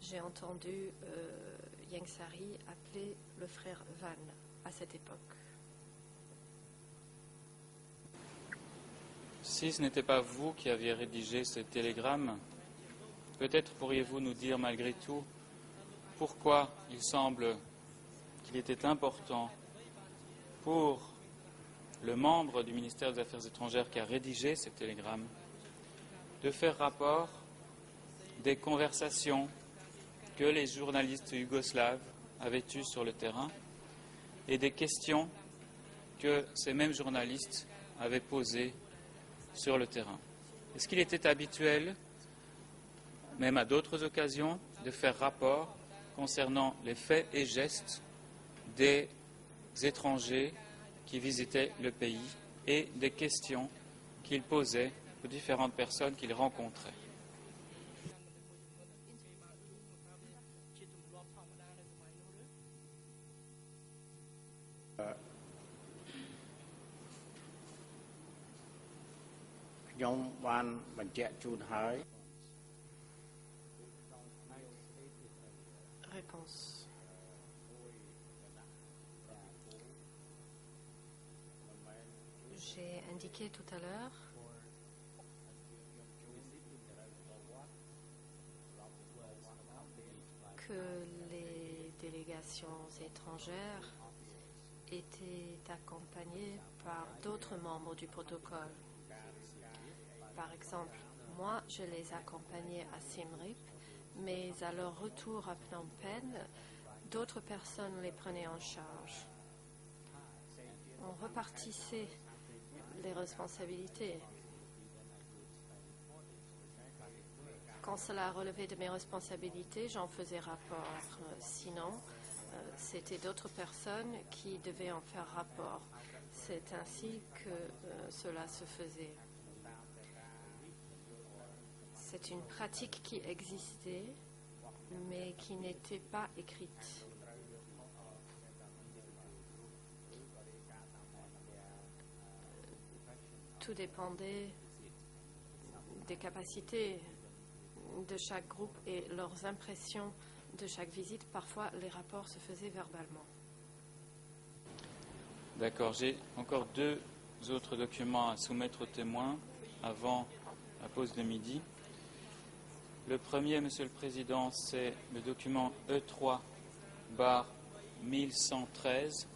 J'ai entendu Ieng Sari appeler le frère Van à cette époque. Si ce n'était pas vous qui aviez rédigé ce télégramme, peut-être pourriez-vous nous dire malgré tout pourquoi il semble qu'il était important pour le membre du ministère des Affaires étrangères qui a rédigé ce télégramme de faire rapport des conversations que les journalistes yougoslaves avaient eues sur le terrain et des questions que ces mêmes journalistes avaient posées sur le terrain. Est-ce qu'il était habituel, même à d'autres occasions, de faire rapport concernant les faits et gestes des étrangers qui visitaient le pays et des questions qu'ils posaient aux différentes personnes qu'ils rencontraient? Réponse. J'ai indiqué tout à l'heure que les délégations étrangères étaient accompagnées par d'autres membres du protocole. Par exemple, moi, je les accompagnais à Siem Reap, mais à leur retour à Phnom Penh, d'autres personnes les prenaient en charge. On repartissait les responsabilités. Quand cela relevait de mes responsabilités, j'en faisais rapport. Sinon, c'était d'autres personnes qui devaient en faire rapport. C'est ainsi que cela se faisait. C'est une pratique qui existait, mais qui n'était pas écrite. Tout dépendait des capacités de chaque groupe et leurs impressions de chaque visite. Parfois, les rapports se faisaient verbalement. D'accord, j'ai encore 2 autres documents à soumettre aux témoins avant la pause de midi. Le premier, Monsieur le Président, c'est le document E3/1113,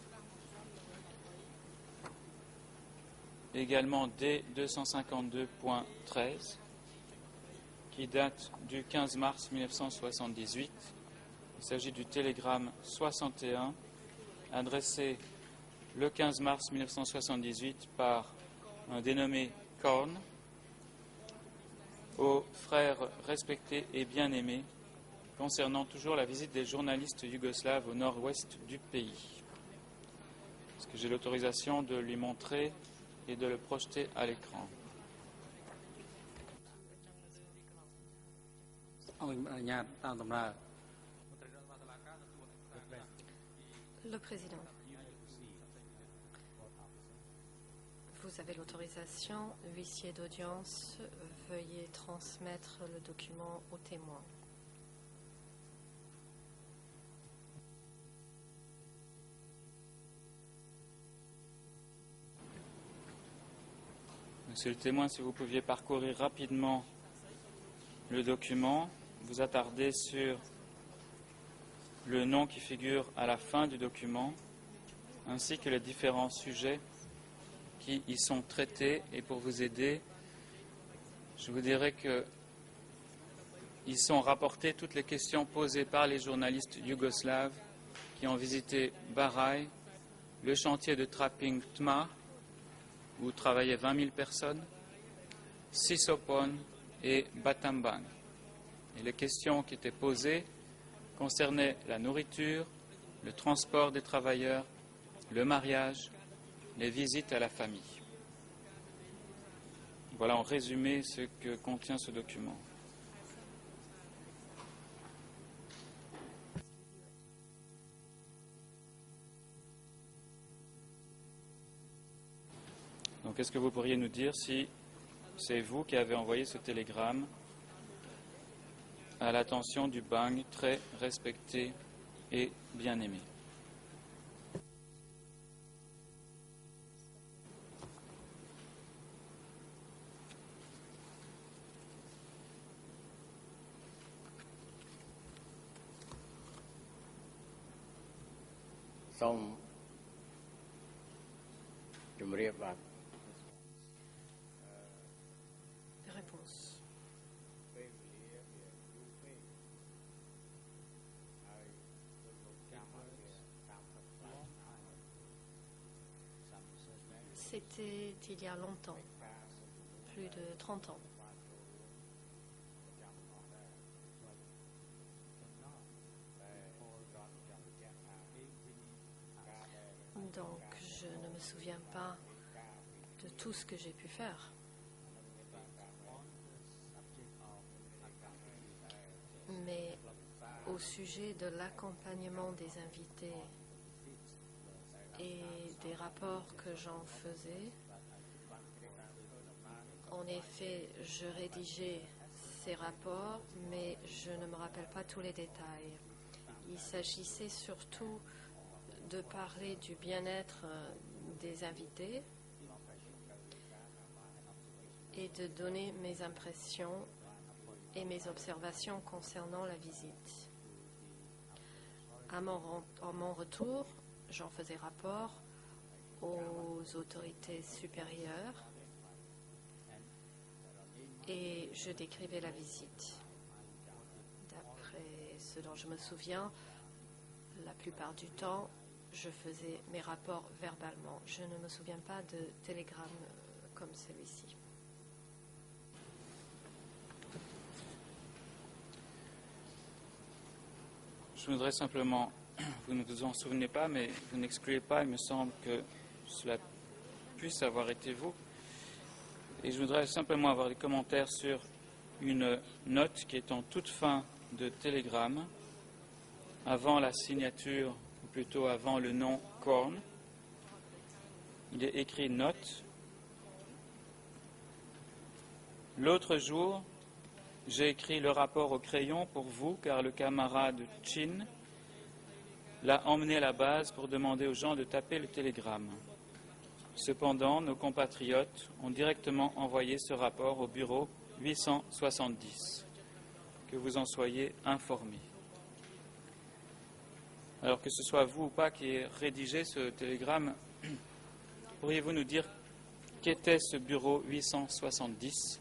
également D252.13, qui date du 15 mars 1978. Il s'agit du télégramme 61, adressé le 15 mars 1978 par un dénommé Korn aux frères respectés et bien-aimés concernant toujours la visite des journalistes yougoslaves au nord-ouest du pays. Est-ce que j'ai l'autorisation de lui montrer et de le projeter à l'écran? Le Président, vous avez l'autorisation. Huissier d'audience, veuillez transmettre le document au témoin. Monsieur le témoin, si vous pouviez parcourir rapidement le document, vous attarder sur le nom qui figure à la fin du document, ainsi que les différents sujets qui y sont traités. Et pour vous aider, je vous dirais que y sont rapportées toutes les questions posées par les journalistes yougoslaves qui ont visité Baraï, le chantier de Trapping Tma, où travaillaient 20 000 personnes, Sisopon et Battambang. Et les questions qui étaient posées concernaient la nourriture, le transport des travailleurs, le mariage, les visites à la famille. Voilà en résumé ce que contient ce document. Donc, est-ce que vous pourriez nous dire si c'est vous qui avez envoyé ce télégramme à l'attention du Bang, très respecté et bien-aimé? Réponse. C'était il y a longtemps, plus de 30 ans. Donc, je ne me souviens pas de tout ce que j'ai pu faire. Mais au sujet de l'accompagnement des invités et des rapports que j'en faisais, en effet, je rédigeais ces rapports, mais je ne me rappelle pas tous les détails. Il s'agissait surtout de parler du bien-être des invités et de donner mes impressions et mes observations concernant la visite. À mon retour, j'en faisais rapport aux autorités supérieures et je décrivais la visite. D'après ce dont je me souviens, la plupart du temps, je faisais mes rapports verbalement. Je ne me souviens pas de télégrammes comme celui-ci. Je voudrais simplement, vous ne vous en souvenez pas, mais vous n'excluez pas, il me semble que cela puisse avoir été vous. Et je voudrais simplement avoir des commentaires sur une note qui est en toute fin de télégramme, avant la signature, ou plutôt avant le nom Korn. Il est écrit note. L'autre jour, j'ai écrit le rapport au crayon pour vous, car le camarade Chin l'a emmené à la base pour demander aux gens de taper le télégramme. Cependant, nos compatriotes ont directement envoyé ce rapport au bureau 870. Que vous en soyez informés. Alors que ce soit vous ou pas qui ait rédigé ce télégramme, pourriez-vous nous dire qu'était ce bureau 870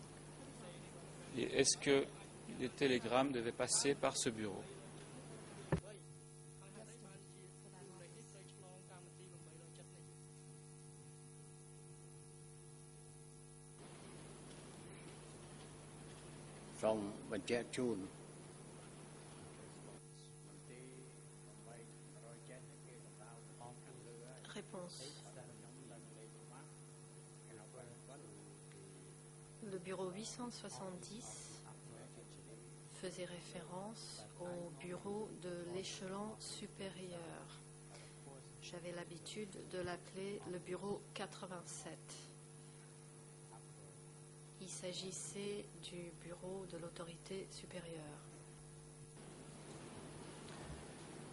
et est-ce que les télégrammes devaient passer par ce bureau? From Budget June. Réponse. Le bureau 870 faisait référence au bureau de l'échelon supérieur. J'avais l'habitude de l'appeler le bureau 87. Il s'agissait du bureau de l'autorité supérieure.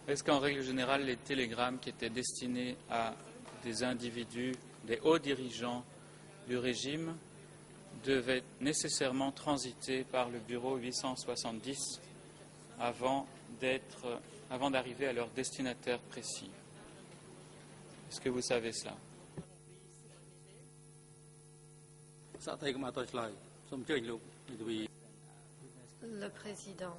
Est-ce qu'en règle générale, les télégrammes qui étaient destinés à des individus, des hauts dirigeants du régime, devaient nécessairement transiter par le bureau 870 avant d'arriver à leur destinataire précis? Est-ce que vous savez cela? សាកថៃកុំអត់តឆ្លើយសូមអញ្ជើញលោកមេធាវី Le président,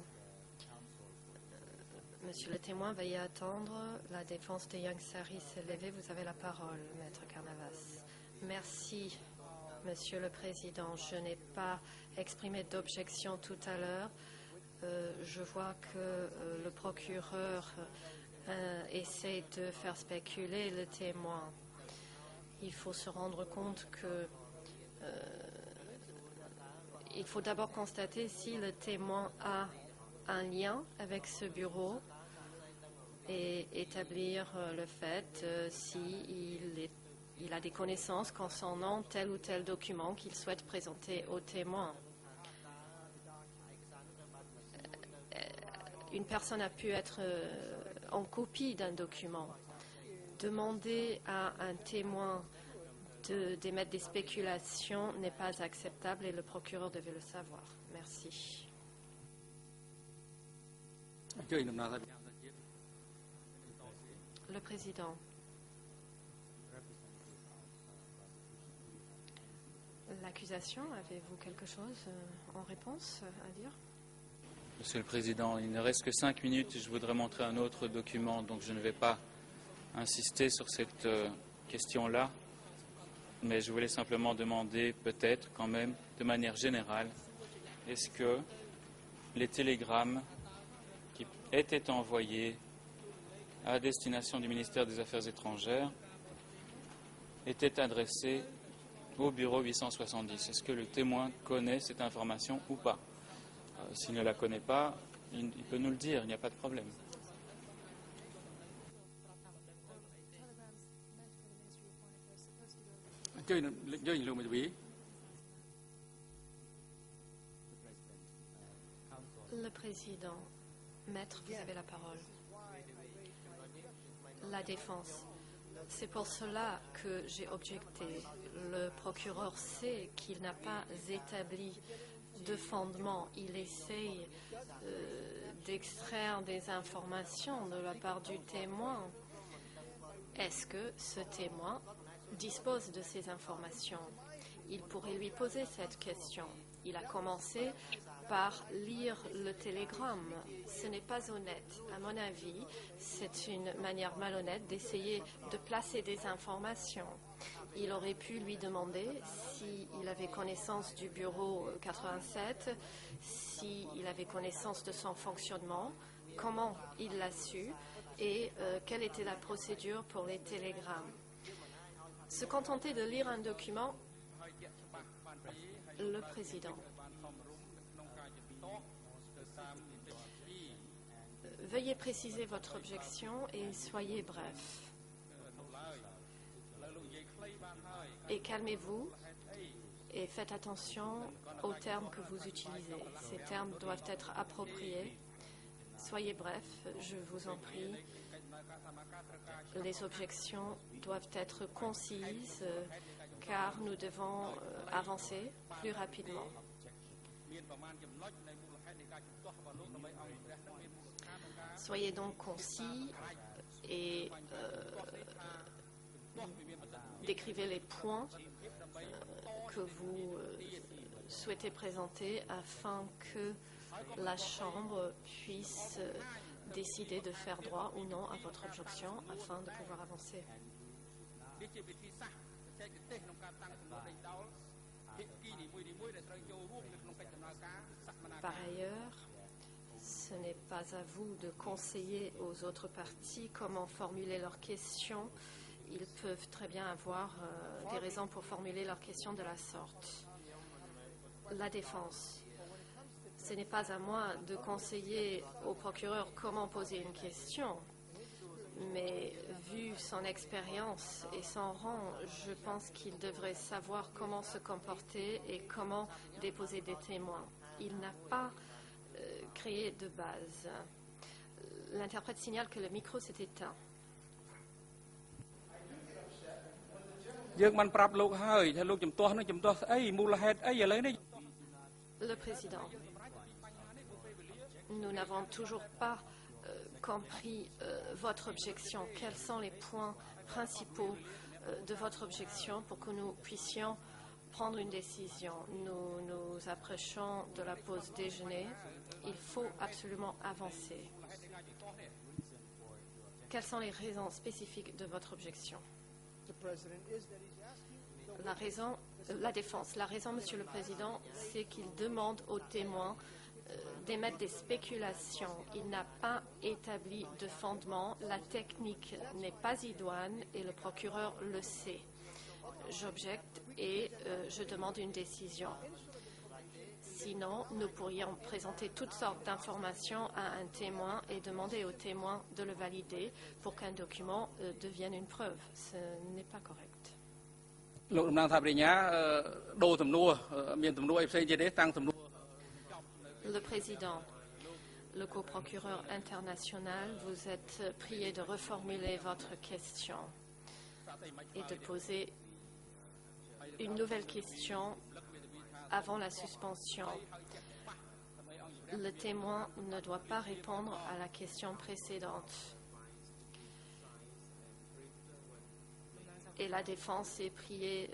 monsieur le témoin, veuillez attendre. La défense de Yang Sari s'est levée. Vous avez la parole, maître Carnavas. Merci, monsieur le président. Je n'ai pas exprimé d'objection tout à l'heure. Je vois que le procureur essaie de faire spéculer le témoin. Il faut se rendre compte que il faut d'abord constater si le témoin a un lien avec ce bureau et établir le fait s'il a des connaissances concernant tel ou tel document qu'il souhaite présenter au témoin. Une personne a pu être en copie d'un document. Demander à un témoin d'émettre des spéculations n'est pas acceptable et le procureur devait le savoir. Merci. អញ្ជើញដំណើរការ Le président. L'accusation, avez-vous quelque chose en réponse à dire? Monsieur le Président, il ne reste que 5 minutes. Je voudrais montrer un autre document, donc je ne vais pas insister sur cette question-là. Mais je voulais simplement demander, peut-être quand même, de manière générale, est-ce que les télégrammes qui étaient envoyés à destination du ministère des Affaires étrangères étaient adressés au bureau 870? Est-ce que le témoin connaît cette information ou pas? S'il ne la connaît pas, il peut nous le dire, il n'y a pas de problème. Le président, maître, vous avez la parole. La défense. C'est pour cela que j'ai objecté. Le procureur sait qu'il n'a pas établi de fondement. Il essaye d'extraire des informations de la part du témoin. Est-ce que ce témoin dispose de ces informations? Il pourrait lui poser cette question. Il a commencé par lire le télégramme. Ce n'est pas honnête. À mon avis, c'est une manière malhonnête d'essayer de placer des informations. Il aurait pu lui demander s'il avait connaissance du bureau 87, s'il avait connaissance de son fonctionnement, comment il l'a su et quelle était la procédure pour les télégrammes. Se contenter de lire un document, le président. Veuillez préciser votre objection et soyez bref. Et calmez-vous et faites attention aux termes que vous utilisez. Ces termes doivent être appropriés. Soyez bref, je vous en prie. Les objections doivent être concises car nous devons avancer plus rapidement. Soyez donc concis et décrivez les points que vous souhaitez présenter afin que la Chambre puisse décider de faire droit ou non à votre objection afin de pouvoir avancer. Par ailleurs, ce n'est pas à vous de conseiller aux autres parties comment formuler leurs questions. Ils peuvent très bien avoir des raisons pour formuler leurs questions de la sorte. La défense. Ce n'est pas à moi de conseiller au procureur comment poser une question, mais vu son expérience et son rang, je pense qu'il devrait savoir comment se comporter et comment déposer des témoins. Il n'a pas créé de base. L'interprète signale que le micro s'est éteint. Le président, nous n'avons toujours pas compris votre objection. Quels sont les points principaux de votre objection pour que nous puissions prendre une décision? Nous nous approchons de la pause déjeuner. Il faut absolument avancer. Quelles sont les raisons spécifiques de votre objection? La défense. La raison, Monsieur le Président, c'est qu'il demande aux témoins d'émettre des spéculations. Il n'a pas établi de fondement. La technique n'est pas idoine et le procureur le sait. J'objecte et je demande une décision. Sinon, nous pourrions présenter toutes sortes d'informations à un témoin et demander au témoin de le valider pour qu'un document devienne une preuve. Ce n'est pas correct. Le président, le coprocureur international, vous êtes prié de reformuler votre question et de poser une nouvelle question avant la suspension. Le témoin ne doit pas répondre à la question précédente. Et la défense est priée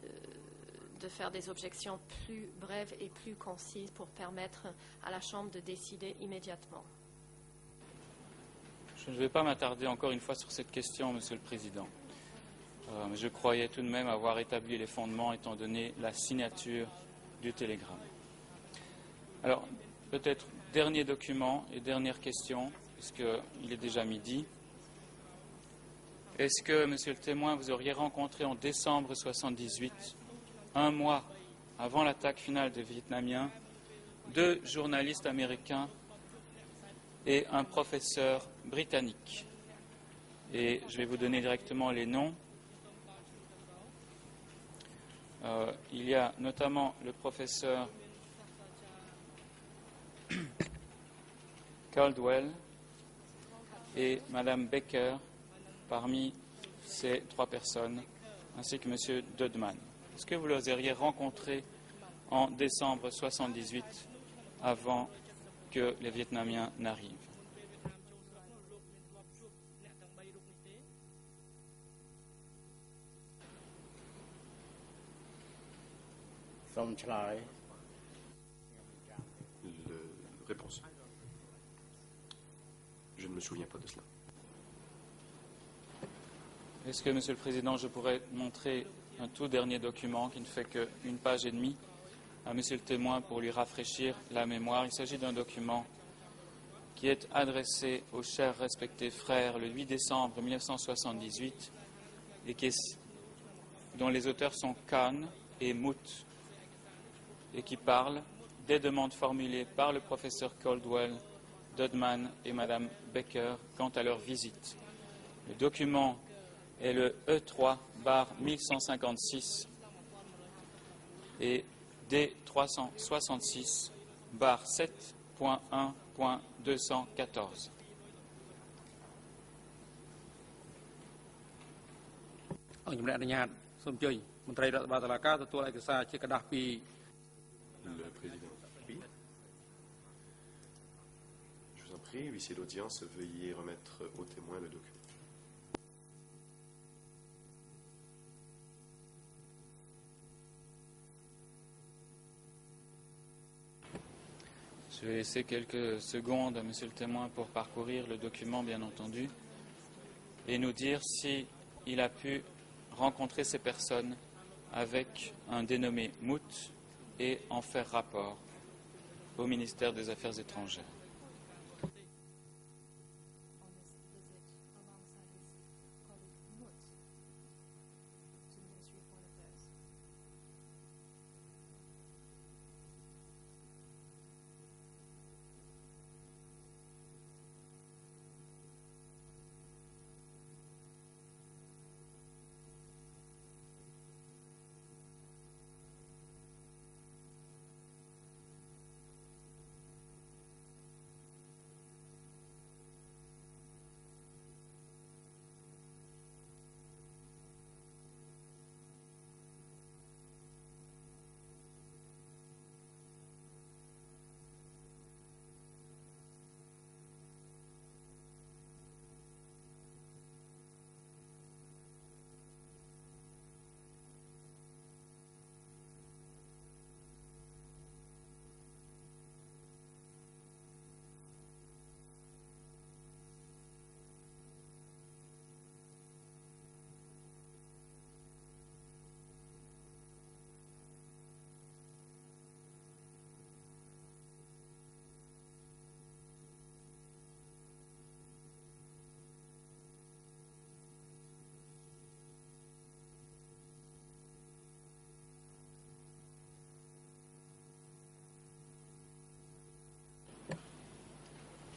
de faire des objections plus brèves et plus concises pour permettre à la Chambre de décider immédiatement. Je ne vais pas m'attarder encore une fois sur cette question, Monsieur le Président. Mais je croyais tout de même avoir établi les fondements étant donné la signature du télégramme. Alors, peut-être dernier document et dernière question, puisqu'il est déjà midi. Est-ce que, Monsieur le témoin, vous auriez rencontré en décembre 1978, un mois avant l'attaque finale des Vietnamiens, 2 journalistes américains et un professeur britannique? Et je vais vous donner directement les noms. Il y a notamment le professeur Caldwell et Madame Baker parmi ces 3 personnes, ainsi que Monsieur Dodman. Est-ce que vous les auriez rencontrés en décembre 1978 avant que les Vietnamiens n'arrivent? Réponse. Je ne me souviens pas de cela. Est-ce que, Monsieur le Président, je pourrais montrer un tout dernier document qui ne fait qu'une page et demie à Monsieur le témoin pour lui rafraîchir la mémoire? Il s'agit d'un document qui qui est adressé aux chers respectés frères le 8 décembre 1978 et dont les auteurs sont Kahn et Moot et qui parle des demandes formulées par le professeur Caldwell, Dodman et Madame Becker quant à leur visite. Le document est le E3/1156 et D366/7.1.214. Le président. Oui. Je vous en prie, huissier d'audience, veuillez remettre au témoin le document. Je vais laisser quelques secondes à Monsieur le témoin pour parcourir le document, bien entendu, et nous dire si il a pu rencontrer ces personnes avec un dénommé Moot et en faire rapport au ministère des Affaires étrangères.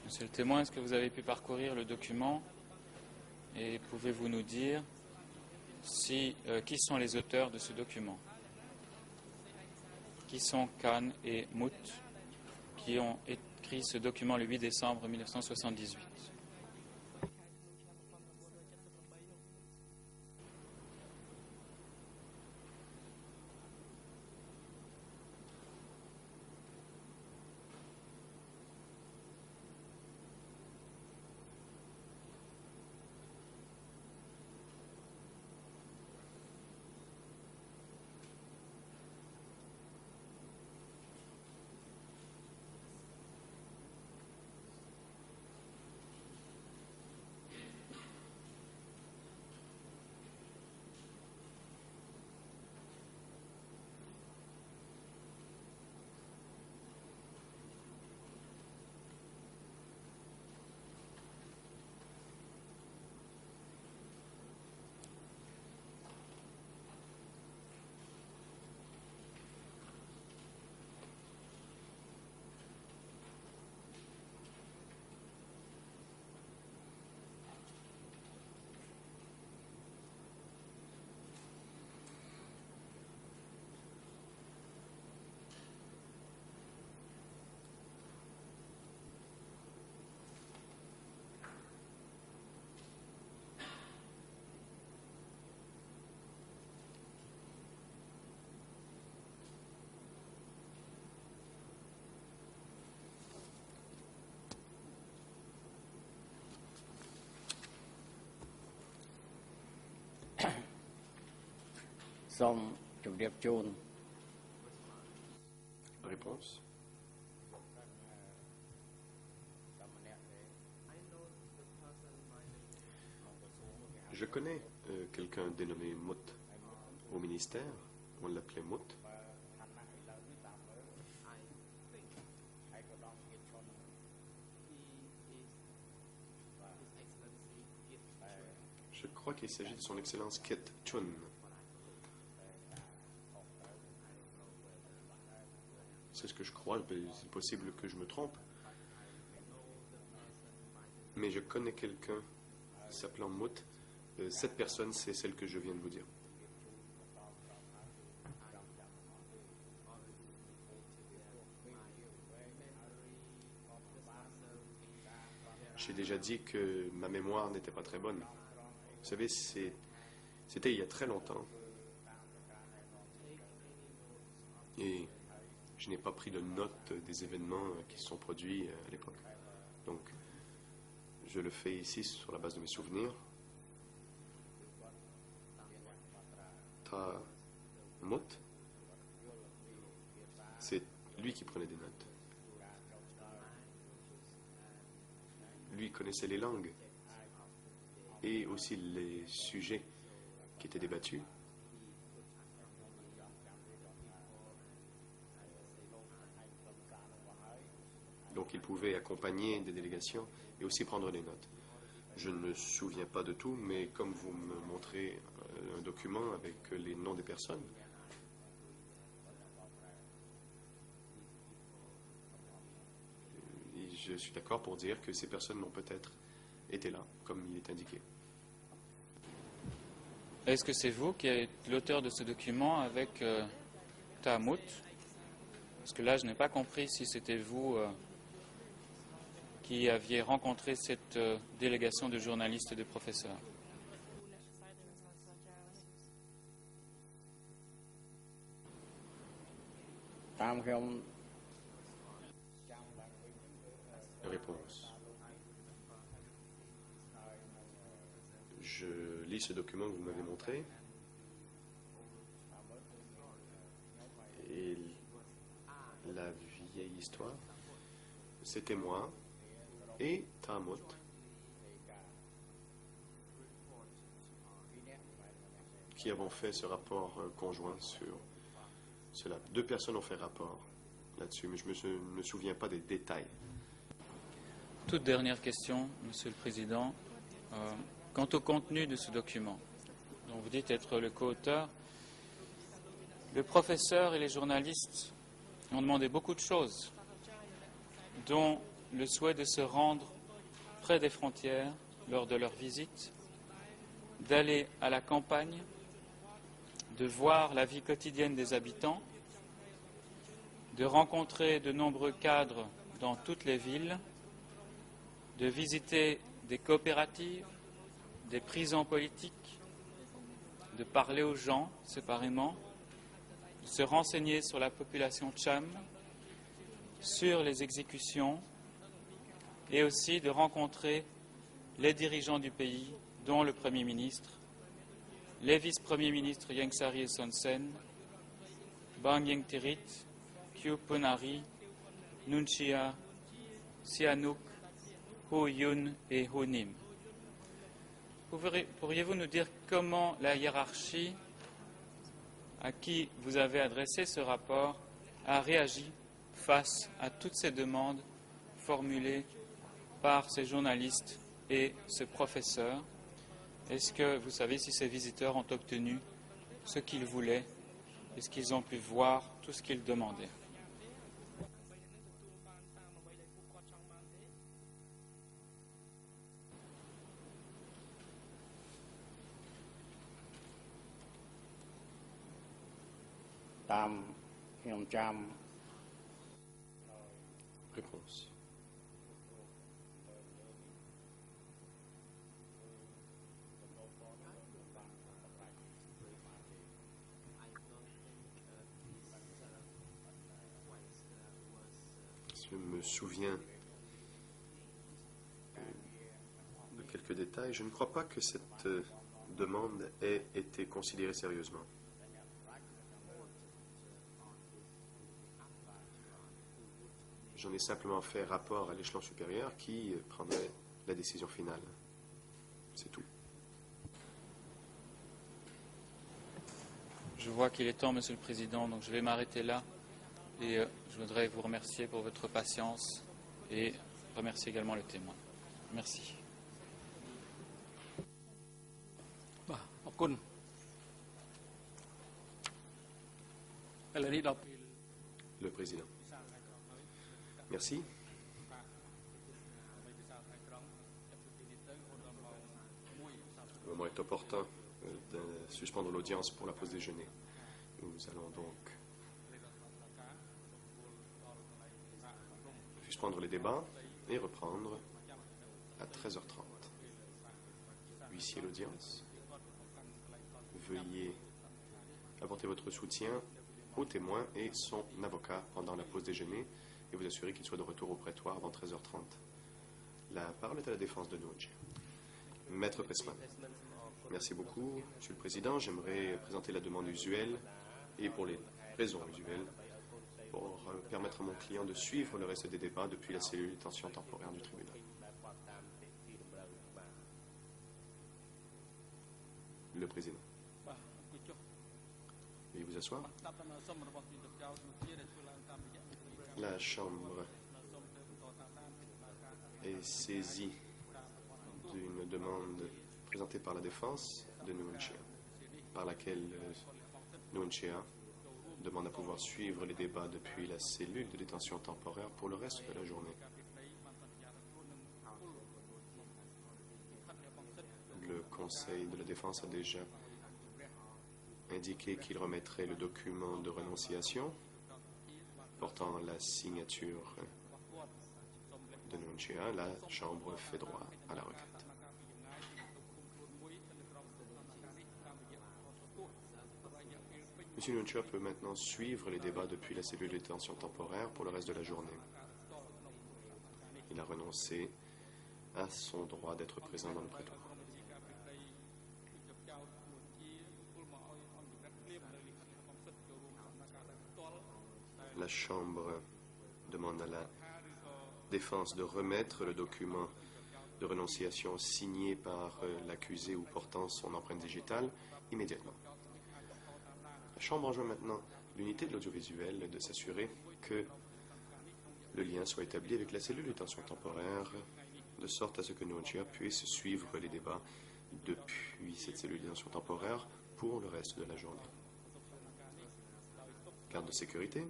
Monsieur le témoin, est-ce que vous avez pu parcourir le document et pouvez-vous nous dire qui sont les auteurs de ce document? Qui sont Kahn et Moot qui ont écrit ce document le 8 décembre 1978? Réponse. Je connais quelqu'un dénommé Moot au ministère. On l'appelait Moot. qu'il s'agit de son Excellence Kit Chun. C'est ce que je crois, c'est possible que je me trompe. Mais je connais quelqu'un s'appelant Mout. Cette personne, c'est celle que je viens de vous dire. J'ai déjà dit que ma mémoire n'était pas très bonne. Vous savez, c'était il y a très longtemps. Et je n'ai pas pris de note des événements qui se sont produits à l'époque. Donc, je le fais ici sur la base de mes souvenirs. Ta Mout, c'est lui qui prenait des notes. Lui connaissait les langues et aussi les sujets qui étaient débattus. Donc il pouvait accompagner des délégations et aussi prendre des notes. Je ne me souviens pas de tout, mais comme vous me montrez un document avec les noms des personnes, et je suis d'accord pour dire que ces personnes l'ont peut-être été là, comme il est indiqué. Est-ce que c'est vous qui êtes l'auteur de ce document avec Tahamut? Parce que là, je n'ai pas compris si c'était vous qui aviez rencontré cette délégation de journalistes et de professeurs. Réponse. Je lis ce document que vous m'avez montré et la vieille histoire, c'était moi et Tahamut qui avons fait ce rapport conjoint sur cela. 2 personnes ont fait rapport là-dessus, mais je ne me souviens pas des détails. Toute dernière question, Monsieur le Président. Quant au contenu de ce document, dont vous dites être le co-auteur, le professeur et les journalistes ont demandé beaucoup de choses, dont le souhait de se rendre près des frontières lors de leur visite, d'aller à la campagne, de voir la vie quotidienne des habitants, de rencontrer de nombreux cadres dans toutes les villes, de visiter des coopératives, des prisons politiques, de parler aux gens séparément, de se renseigner sur la population Cham, sur les exécutions et aussi de rencontrer les dirigeants du pays, dont le Premier ministre, les vice-premiers ministres Yengsari et Son Sen, Bang Yengtirit, Kyu Punari, Nunchia, Sihanouk, Ho Yun et Ho Nim. Pourriez-vous nous dire comment la hiérarchie à qui vous avez adressé ce rapport a réagi face à toutes ces demandes formulées par ces journalistes et ce professeur? Est-ce que vous savez si ces visiteurs ont obtenu ce qu'ils voulaient? Est-ce qu'ils ont pu voir tout ce qu'ils demandaient? Réponse. Je me souviens de quelques détails. Je ne crois pas que cette demande ait été considérée sérieusement. J'en ai simplement fait rapport à l'échelon supérieur qui prendrait la décision finale. C'est tout. Je vois qu'il est temps, Monsieur le Président, donc je vais m'arrêter là. Et je voudrais vous remercier pour votre patience et remercier également le témoin. Merci. គុណឥឡូវនេះដល់ Le Président. Merci. Le moment est opportun de suspendre l'audience pour la pause déjeuner. Nous allons donc suspendre les débats et reprendre à 13h30. Huissier l'audience, veuillez apporter votre soutien au témoin et son avocat pendant la pause déjeuner et vous assurer qu'il soit de retour au prétoire avant 13h30. La parole est à la défense de Nguyen. Maître Pressman. Merci beaucoup, Monsieur le Président. J'aimerais présenter la demande usuelle et pour les raisons usuelles pour permettre à mon client de suivre le reste des débats depuis la cellule de détention temporaire du tribunal. Le Président. Veuillez vous asseoir. La Chambre est saisie d'une demande présentée par la défense de Nguyen Chia, par laquelle Nguyen Chia demande à pouvoir suivre les débats depuis la cellule de détention temporaire pour le reste de la journée. Le Conseil de la défense a déjà indiqué qu'il remettrait le document de renonciation portant la signature de Nguyen Chia. La Chambre fait droit à la requête. M. Nguyen Chia peut maintenant suivre les débats depuis la cellule de détention temporaire pour le reste de la journée. Il a renoncé à son droit d'être présent dans le prétoire. La Chambre demande à la défense de remettre le document de renonciation signé par l'accusé ou portant son empreinte digitale immédiatement. La Chambre enjoint maintenant l'unité de l'audiovisuel de s'assurer que le lien soit établi avec la cellule de détention temporaire, de sorte à ce que Nguyen Chia puisse suivre les débats depuis cette cellule de détention temporaire pour le reste de la journée. Garde de sécurité,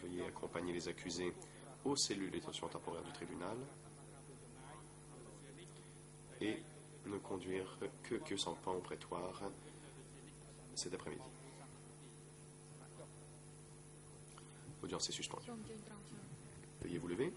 veuillez accompagner les accusés aux cellules de détention temporaire du tribunal et ne conduire que sans pan au prétoire cet après-midi. L'audience est suspendue. Veuillez vous lever.